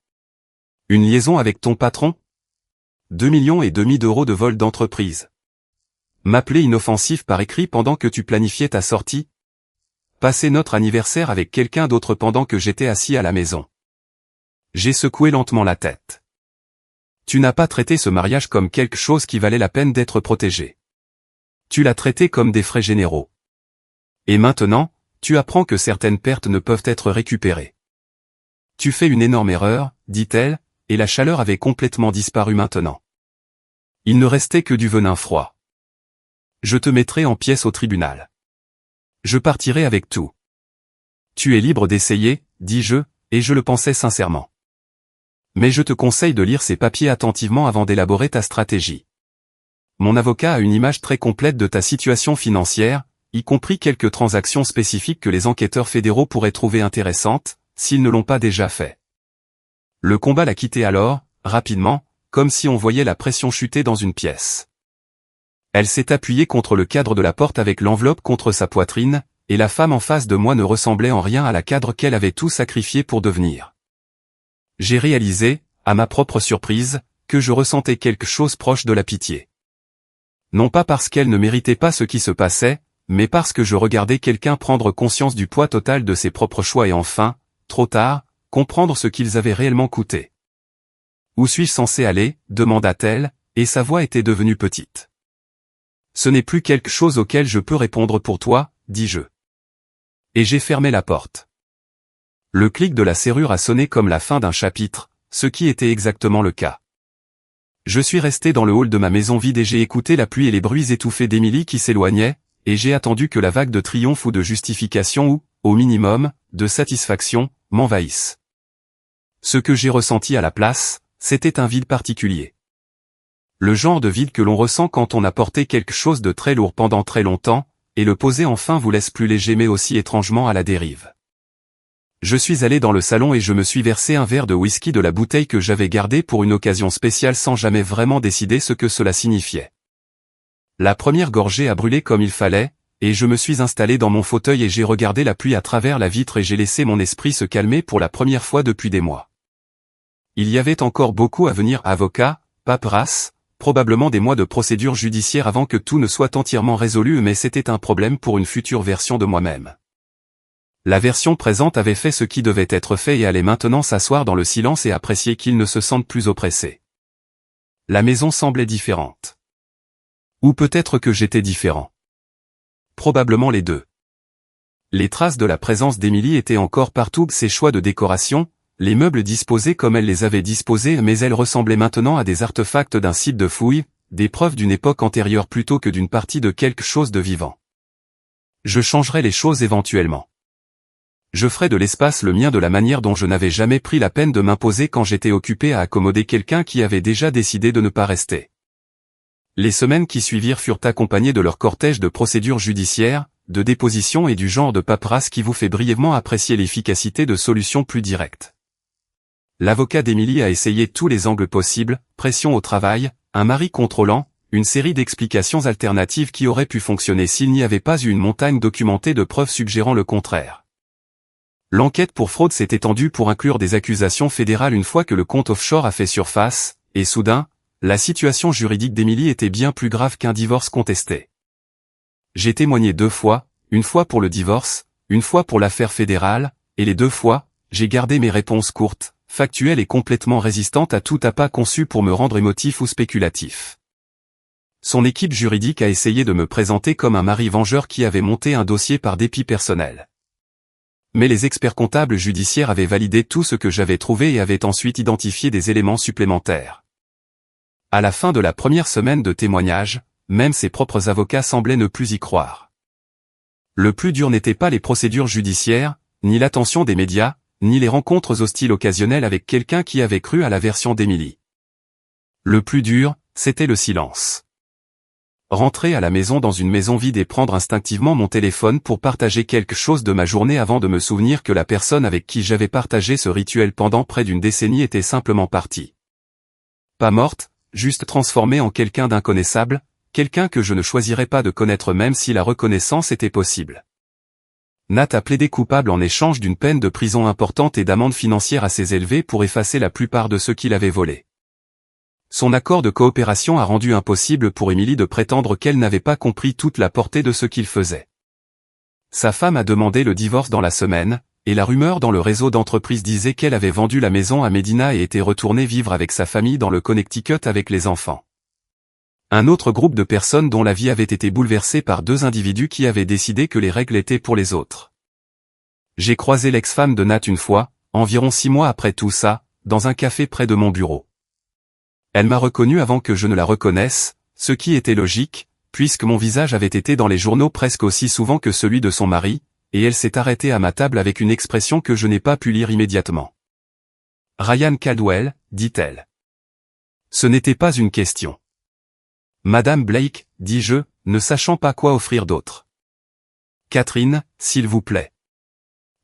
Une liaison avec ton patron? 2,5 millions d'euros de vol d'entreprise. M'appeler inoffensif par écrit pendant que tu planifiais ta sortie? Passer notre anniversaire avec quelqu'un d'autre pendant que j'étais assis à la maison. J'ai secoué lentement la tête. Tu n'as pas traité ce mariage comme quelque chose qui valait la peine d'être protégé. Tu l'as traité comme des frais généraux. Et maintenant, tu apprends que certaines pertes ne peuvent être récupérées. Tu fais une énorme erreur, dit-elle, et la chaleur avait complètement disparu maintenant. Il ne restait que du venin froid. Je te mettrai en pièces au tribunal. Je partirai avec tout. Tu es libre d'essayer, dis-je, et je le pensais sincèrement. Mais je te conseille de lire ces papiers attentivement avant d'élaborer ta stratégie. Mon avocat a une image très complète de ta situation financière, y compris quelques transactions spécifiques que les enquêteurs fédéraux pourraient trouver intéressantes, s'ils ne l'ont pas déjà fait. Le combat l'a quitté alors, rapidement, comme si on voyait la pression chuter dans une pièce. Elle s'est appuyée contre le cadre de la porte avec l'enveloppe contre sa poitrine, et la femme en face de moi ne ressemblait en rien à la cadre qu'elle avait tout sacrifié pour devenir. J'ai réalisé, à ma propre surprise, que je ressentais quelque chose proche de la pitié. Non pas parce qu'elle ne méritait pas ce qui se passait, mais parce que je regardais quelqu'un prendre conscience du poids total de ses propres choix et enfin, trop tard, comprendre ce qu'ils avaient réellement coûté. « Où suis-je censé aller ?» demanda-t-elle, et sa voix était devenue petite. « Ce n'est plus quelque chose auquel je peux répondre pour toi, dis-je. » Et j'ai fermé la porte. Le clic de la serrure a sonné comme la fin d'un chapitre, ce qui était exactement le cas. Je suis resté dans le hall de ma maison vide et j'ai écouté la pluie et les bruits étouffés d'Émilie qui s'éloignaient, et j'ai attendu que la vague de triomphe ou de justification ou, au minimum, de satisfaction, m'envahisse. Ce que j'ai ressenti à la place, c'était un vide particulier. Le genre de vide que l'on ressent quand on a porté quelque chose de très lourd pendant très longtemps, et le poser enfin vous laisse plus léger mais aussi étrangement à la dérive. Je suis allé dans le salon et je me suis versé un verre de whisky de la bouteille que j'avais gardée pour une occasion spéciale sans jamais vraiment décider ce que cela signifiait. La première gorgée a brûlé comme il fallait, et je me suis installé dans mon fauteuil et j'ai regardé la pluie à travers la vitre et j'ai laissé mon esprit se calmer pour la première fois depuis des mois. Il y avait encore beaucoup à venir, avocat, paperasse, probablement des mois de procédure judiciaire avant que tout ne soit entièrement résolu, mais c'était un problème pour une future version de moi-même. La version présente avait fait ce qui devait être fait et allait maintenant s'asseoir dans le silence et apprécier qu'il ne se sente plus oppressé. La maison semblait différente. Ou peut-être que j'étais différent. Probablement les deux. Les traces de la présence d'Émilie étaient encore partout, ses choix de décoration, les meubles disposés comme elle les avait disposés, mais elles ressemblaient maintenant à des artefacts d'un site de fouille, des preuves d'une époque antérieure plutôt que d'une partie de quelque chose de vivant. Je changerai les choses éventuellement. Je ferai de l'espace le mien de la manière dont je n'avais jamais pris la peine de m'imposer quand j'étais occupé à accommoder quelqu'un qui avait déjà décidé de ne pas rester. Les semaines qui suivirent furent accompagnées de leur cortège de procédures judiciaires, de déposition et du genre de paperasse qui vous fait brièvement apprécier l'efficacité de solutions plus directes. L'avocat d'Emily a essayé tous les angles possibles, pression au travail, un mari contrôlant, une série d'explications alternatives qui auraient pu fonctionner s'il n'y avait pas eu une montagne documentée de preuves suggérant le contraire. L'enquête pour fraude s'est étendue pour inclure des accusations fédérales une fois que le compte offshore a fait surface, et soudain, la situation juridique d'Emily était bien plus grave qu'un divorce contesté. J'ai témoigné 2 fois, une fois pour le divorce, une fois pour l'affaire fédérale, et les 2 fois, j'ai gardé mes réponses courtes, factuelles et complètement résistantes à tout appât conçu pour me rendre émotif ou spéculatif. Son équipe juridique a essayé de me présenter comme un mari vengeur qui avait monté un dossier par dépit personnel. Mais les experts comptables judiciaires avaient validé tout ce que j'avais trouvé et avaient ensuite identifié des éléments supplémentaires. À la fin de la première semaine de témoignage, même ses propres avocats semblaient ne plus y croire. Le plus dur n'était pas les procédures judiciaires, ni l'attention des médias, ni les rencontres hostiles occasionnelles avec quelqu'un qui avait cru à la version d'Emily. Le plus dur, c'était le silence. Rentrer à la maison dans une maison vide et prendre instinctivement mon téléphone pour partager quelque chose de ma journée avant de me souvenir que la personne avec qui j'avais partagé ce rituel pendant près d'une décennie était simplement partie. Pas morte, juste transformée en quelqu'un d'inconnaissable, quelqu'un que je ne choisirais pas de connaître même si la reconnaissance était possible. Nat a plaidé coupable en échange d'une peine de prison importante et d'amende financière assez élevée pour effacer la plupart de ceux qu'il avait volés. Son accord de coopération a rendu impossible pour Emily de prétendre qu'elle n'avait pas compris toute la portée de ce qu'il faisait. Sa femme a demandé le divorce dans la semaine, et la rumeur dans le réseau d'entreprises disait qu'elle avait vendu la maison à Medina et était retournée vivre avec sa famille dans le Connecticut avec les enfants. Un autre groupe de personnes dont la vie avait été bouleversée par 2 individus qui avaient décidé que les règles étaient pour les autres. J'ai croisé l'ex-femme de Nat une fois, environ 6 mois après tout ça, dans un café près de mon bureau. Elle m'a reconnu avant que je ne la reconnaisse, ce qui était logique, puisque mon visage avait été dans les journaux presque aussi souvent que celui de son mari, et elle s'est arrêtée à ma table avec une expression que je n'ai pas pu lire immédiatement. « Ryan Caldwell », dit-elle. Ce n'était pas une question. « Madame Blake », dis-je, ne sachant pas quoi offrir d'autre. « Catherine, s'il vous plaît.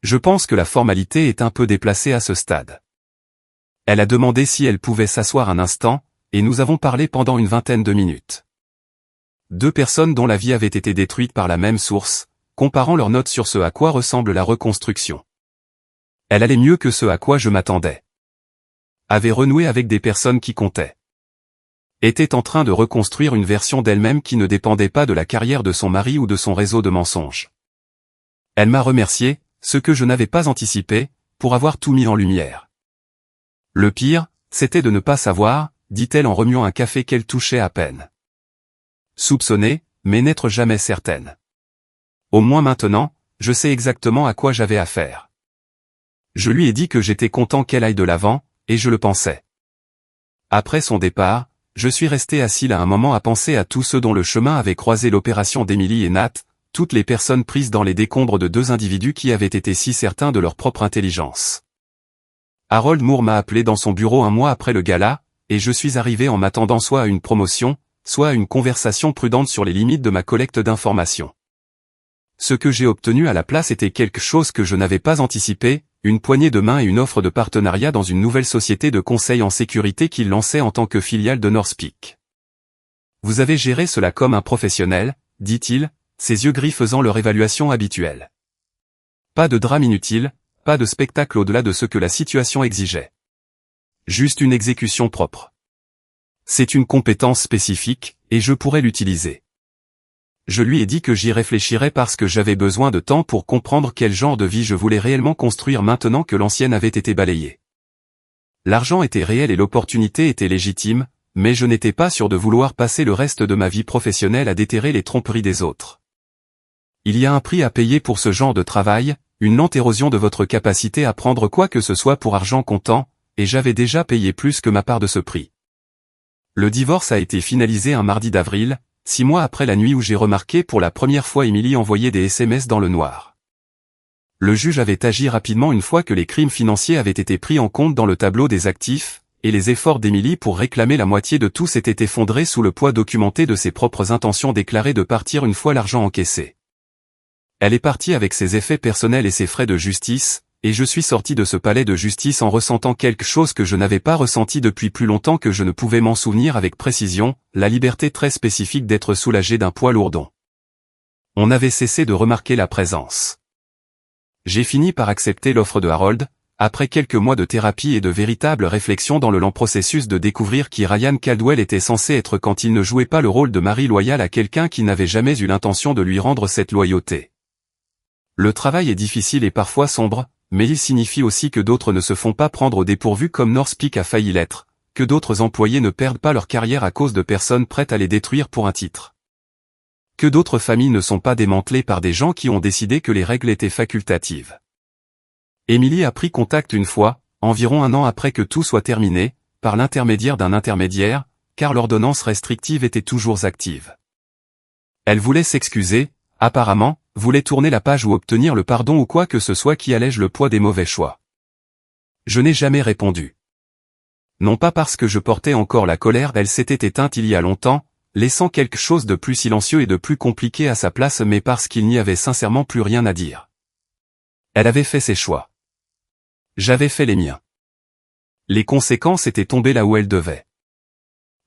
Je pense que la formalité est un peu déplacée à ce stade. » Elle a demandé si elle pouvait s'asseoir un instant, et nous avons parlé pendant une 20aine de minutes. 2 personnes dont la vie avait été détruite par la même source, comparant leurs notes sur ce à quoi ressemble la reconstruction. Elle allait mieux que ce à quoi je m'attendais. Avait renoué avec des personnes qui comptaient. Était en train de reconstruire une version d'elle-même qui ne dépendait pas de la carrière de son mari ou de son réseau de mensonges. Elle m'a remercié, ce que je n'avais pas anticipé, pour avoir tout mis en lumière. Le pire, c'était de ne pas savoir, dit-elle en remuant un café qu'elle touchait à peine. Soupçonner, mais n'être jamais certaine. Au moins maintenant, je sais exactement à quoi j'avais affaire. Je lui ai dit que j'étais content qu'elle aille de l'avant, et je le pensais. Après son départ, je suis resté assis là un moment à penser à tous ceux dont le chemin avait croisé l'opération d'Emily et Nat, toutes les personnes prises dans les décombres de 2 individus qui avaient été si certains de leur propre intelligence. Harold Moore m'a appelé dans son bureau un mois après le gala, et je suis arrivé en m'attendant soit à une promotion, soit à une conversation prudente sur les limites de ma collecte d'informations. Ce que j'ai obtenu à la place était quelque chose que je n'avais pas anticipé, une poignée de main et une offre de partenariat dans une nouvelle société de conseil en sécurité qu'il lançait en tant que filiale de Northpeak. Vous avez géré cela comme un professionnel, dit-il, ses yeux gris faisant leur évaluation habituelle. Pas de drame inutile, pas de spectacle au-delà de ce que la situation exigeait. Juste une exécution propre. C'est une compétence spécifique, et je pourrais l'utiliser. Je lui ai dit que j'y réfléchirais parce que j'avais besoin de temps pour comprendre quel genre de vie je voulais réellement construire maintenant que l'ancienne avait été balayée. L'argent était réel et l'opportunité était légitime, mais je n'étais pas sûr de vouloir passer le reste de ma vie professionnelle à déterrer les tromperies des autres. Il y a un prix à payer pour ce genre de travail, une lente érosion de votre capacité à prendre quoi que ce soit pour argent comptant, et j'avais déjà payé plus que ma part de ce prix. Le divorce a été finalisé un mardi d'avril, 6 mois après la nuit où j'ai remarqué pour la première fois Emily envoyer des SMS dans le noir. Le juge avait agi rapidement une fois que les crimes financiers avaient été pris en compte dans le tableau des actifs, et les efforts d'Emily pour réclamer la moitié de tout s'étaient effondrés sous le poids documenté de ses propres intentions déclarées de partir une fois l'argent encaissé. Elle est partie avec ses effets personnels et ses frais de justice, et je suis sorti de ce palais de justice en ressentant quelque chose que je n'avais pas ressenti depuis plus longtemps que je ne pouvais m'en souvenir avec précision, la liberté très spécifique d'être soulagé d'un poids lourdon. On avait cessé de remarquer la présence. J'ai fini par accepter l'offre de Harold, après quelques mois de thérapie et de véritables réflexions dans le lent processus de découvrir qui Ryan Caldwell était censé être quand il ne jouait pas le rôle de mari loyal à quelqu'un qui n'avait jamais eu l'intention de lui rendre cette loyauté. Le travail est difficile et parfois sombre, mais il signifie aussi que d'autres ne se font pas prendre au dépourvu comme North Peak a failli l'être, que d'autres employés ne perdent pas leur carrière à cause de personnes prêtes à les détruire pour un titre. Que d'autres familles ne sont pas démantelées par des gens qui ont décidé que les règles étaient facultatives. Emily a pris contact une fois, environ un an après que tout soit terminé, par l'intermédiaire d'un intermédiaire, car l'ordonnance restrictive était toujours active. Elle voulait s'excuser, apparemment, voulait tourner la page ou obtenir le pardon ou quoi que ce soit qui allège le poids des mauvais choix. Je n'ai jamais répondu. Non pas parce que je portais encore la colère, elle s'était éteinte il y a longtemps, laissant quelque chose de plus silencieux et de plus compliqué à sa place, mais parce qu'il n'y avait sincèrement plus rien à dire. Elle avait fait ses choix. J'avais fait les miens. Les conséquences étaient tombées là où elles devaient.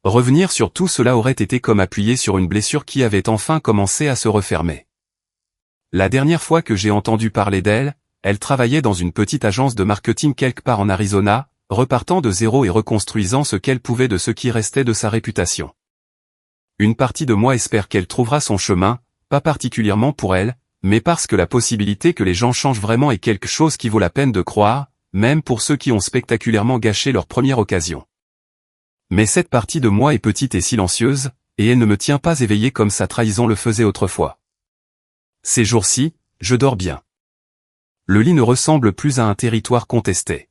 Revenir sur tout cela aurait été comme appuyer sur une blessure qui avait enfin commencé à se refermer. La dernière fois que j'ai entendu parler d'elle, elle travaillait dans une petite agence de marketing quelque part en Arizona, repartant de zéro et reconstruisant ce qu'elle pouvait de ce qui restait de sa réputation. Une partie de moi espère qu'elle trouvera son chemin, pas particulièrement pour elle, mais parce que la possibilité que les gens changent vraiment est quelque chose qui vaut la peine de croire, même pour ceux qui ont spectaculairement gâché leur première occasion. Mais cette partie de moi est petite et silencieuse, et elle ne me tient pas éveillé comme sa trahison le faisait autrefois. Ces jours-ci, je dors bien. Le lit ne ressemble plus à un territoire contesté.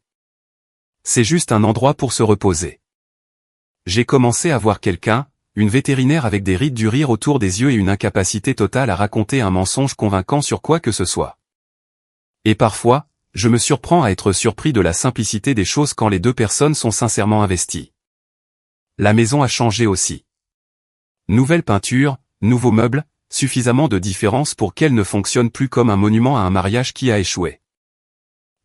C'est juste un endroit pour se reposer. J'ai commencé à voir quelqu'un, une vétérinaire avec des rides du rire autour des yeux et une incapacité totale à raconter un mensonge convaincant sur quoi que ce soit. Et parfois, je me surprends à être surpris de la simplicité des choses quand les deux personnes sont sincèrement investies. La maison a changé aussi. Nouvelle peinture, nouveaux meubles, suffisamment de différence pour qu'elle ne fonctionne plus comme un monument à un mariage qui a échoué.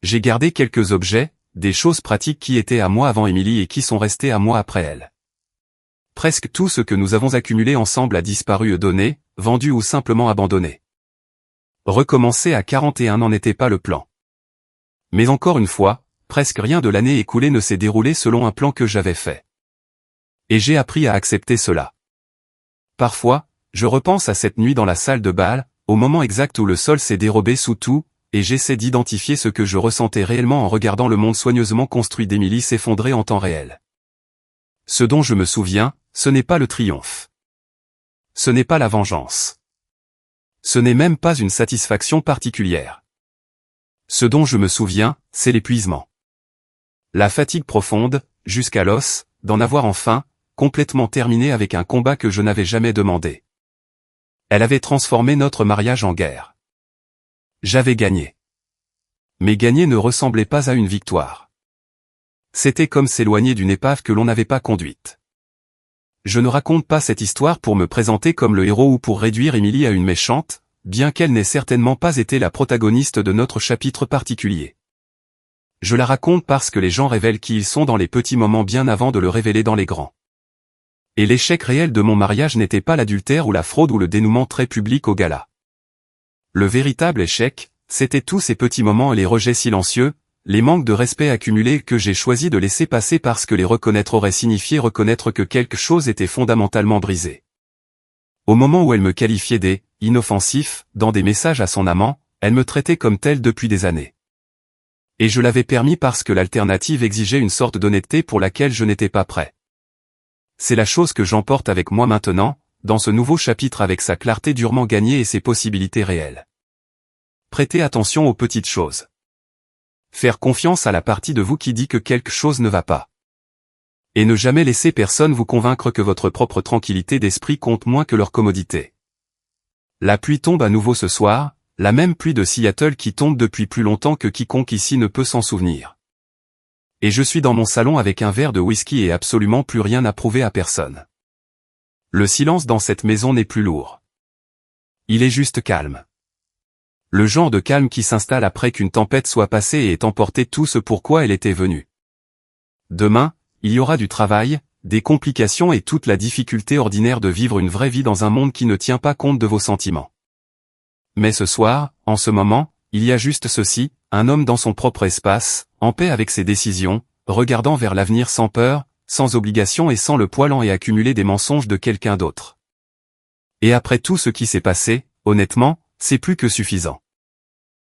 J'ai gardé quelques objets, des choses pratiques qui étaient à moi avant Emily et qui sont restées à moi après elle. Presque tout ce que nous avons accumulé ensemble a disparu, donné, vendu ou simplement abandonné. Recommencer à 41 n'en était pas le plan. Mais encore une fois, presque rien de l'année écoulée ne s'est déroulé selon un plan que j'avais fait. Et j'ai appris à accepter cela. Parfois, je repense à cette nuit dans la salle de bal, au moment exact où le sol s'est dérobé sous tout, et j'essaie d'identifier ce que je ressentais réellement en regardant le monde soigneusement construit d'Emily s'effondrer en temps réel. Ce dont je me souviens, ce n'est pas le triomphe. Ce n'est pas la vengeance. Ce n'est même pas une satisfaction particulière. Ce dont je me souviens, c'est l'épuisement. La fatigue profonde, jusqu'à l'os, d'en avoir enfin, complètement terminé avec un combat que je n'avais jamais demandé. Elle avait transformé notre mariage en guerre. J'avais gagné. Mais gagner ne ressemblait pas à une victoire. C'était comme s'éloigner d'une épave que l'on n'avait pas conduite. Je ne raconte pas cette histoire pour me présenter comme le héros ou pour réduire Emily à une méchante, bien qu'elle n'ait certainement pas été la protagoniste de notre chapitre particulier. Je la raconte parce que les gens révèlent qui ils sont dans les petits moments bien avant de le révéler dans les grands. Et l'échec réel de mon mariage n'était pas l'adultère ou la fraude ou le dénouement très public au gala. Le véritable échec, c'était tous ces petits moments et les rejets silencieux, les manques de respect accumulés que j'ai choisi de laisser passer parce que les reconnaître aurait signifié reconnaître que quelque chose était fondamentalement brisé. Au moment où elle me qualifiait d'inoffensif, dans des messages à son amant, elle me traitait comme tel depuis des années. Et je l'avais permis parce que l'alternative exigeait une sorte d'honnêteté pour laquelle je n'étais pas prêt. C'est la chose que j'emporte avec moi maintenant, dans ce nouveau chapitre avec sa clarté durement gagnée et ses possibilités réelles. Prêtez attention aux petites choses. Faire confiance à la partie de vous qui dit que quelque chose ne va pas. Et ne jamais laisser personne vous convaincre que votre propre tranquillité d'esprit compte moins que leur commodité. La pluie tombe à nouveau ce soir, la même pluie de Seattle qui tombe depuis plus longtemps que quiconque ici ne peut s'en souvenir. Et je suis dans mon salon avec un verre de whisky et absolument plus rien à prouver à personne. Le silence dans cette maison n'est plus lourd. Il est juste calme. Le genre de calme qui s'installe après qu'une tempête soit passée et ait emporté tout ce pourquoi elle était venue. Demain, il y aura du travail, des complications et toute la difficulté ordinaire de vivre une vraie vie dans un monde qui ne tient pas compte de vos sentiments. Mais ce soir, en ce moment, il y a juste ceci, un homme dans son propre espace, en paix avec ses décisions, regardant vers l'avenir sans peur, sans obligation et sans le poids lent et accumuler des mensonges de quelqu'un d'autre. Et après tout ce qui s'est passé, honnêtement, c'est plus que suffisant.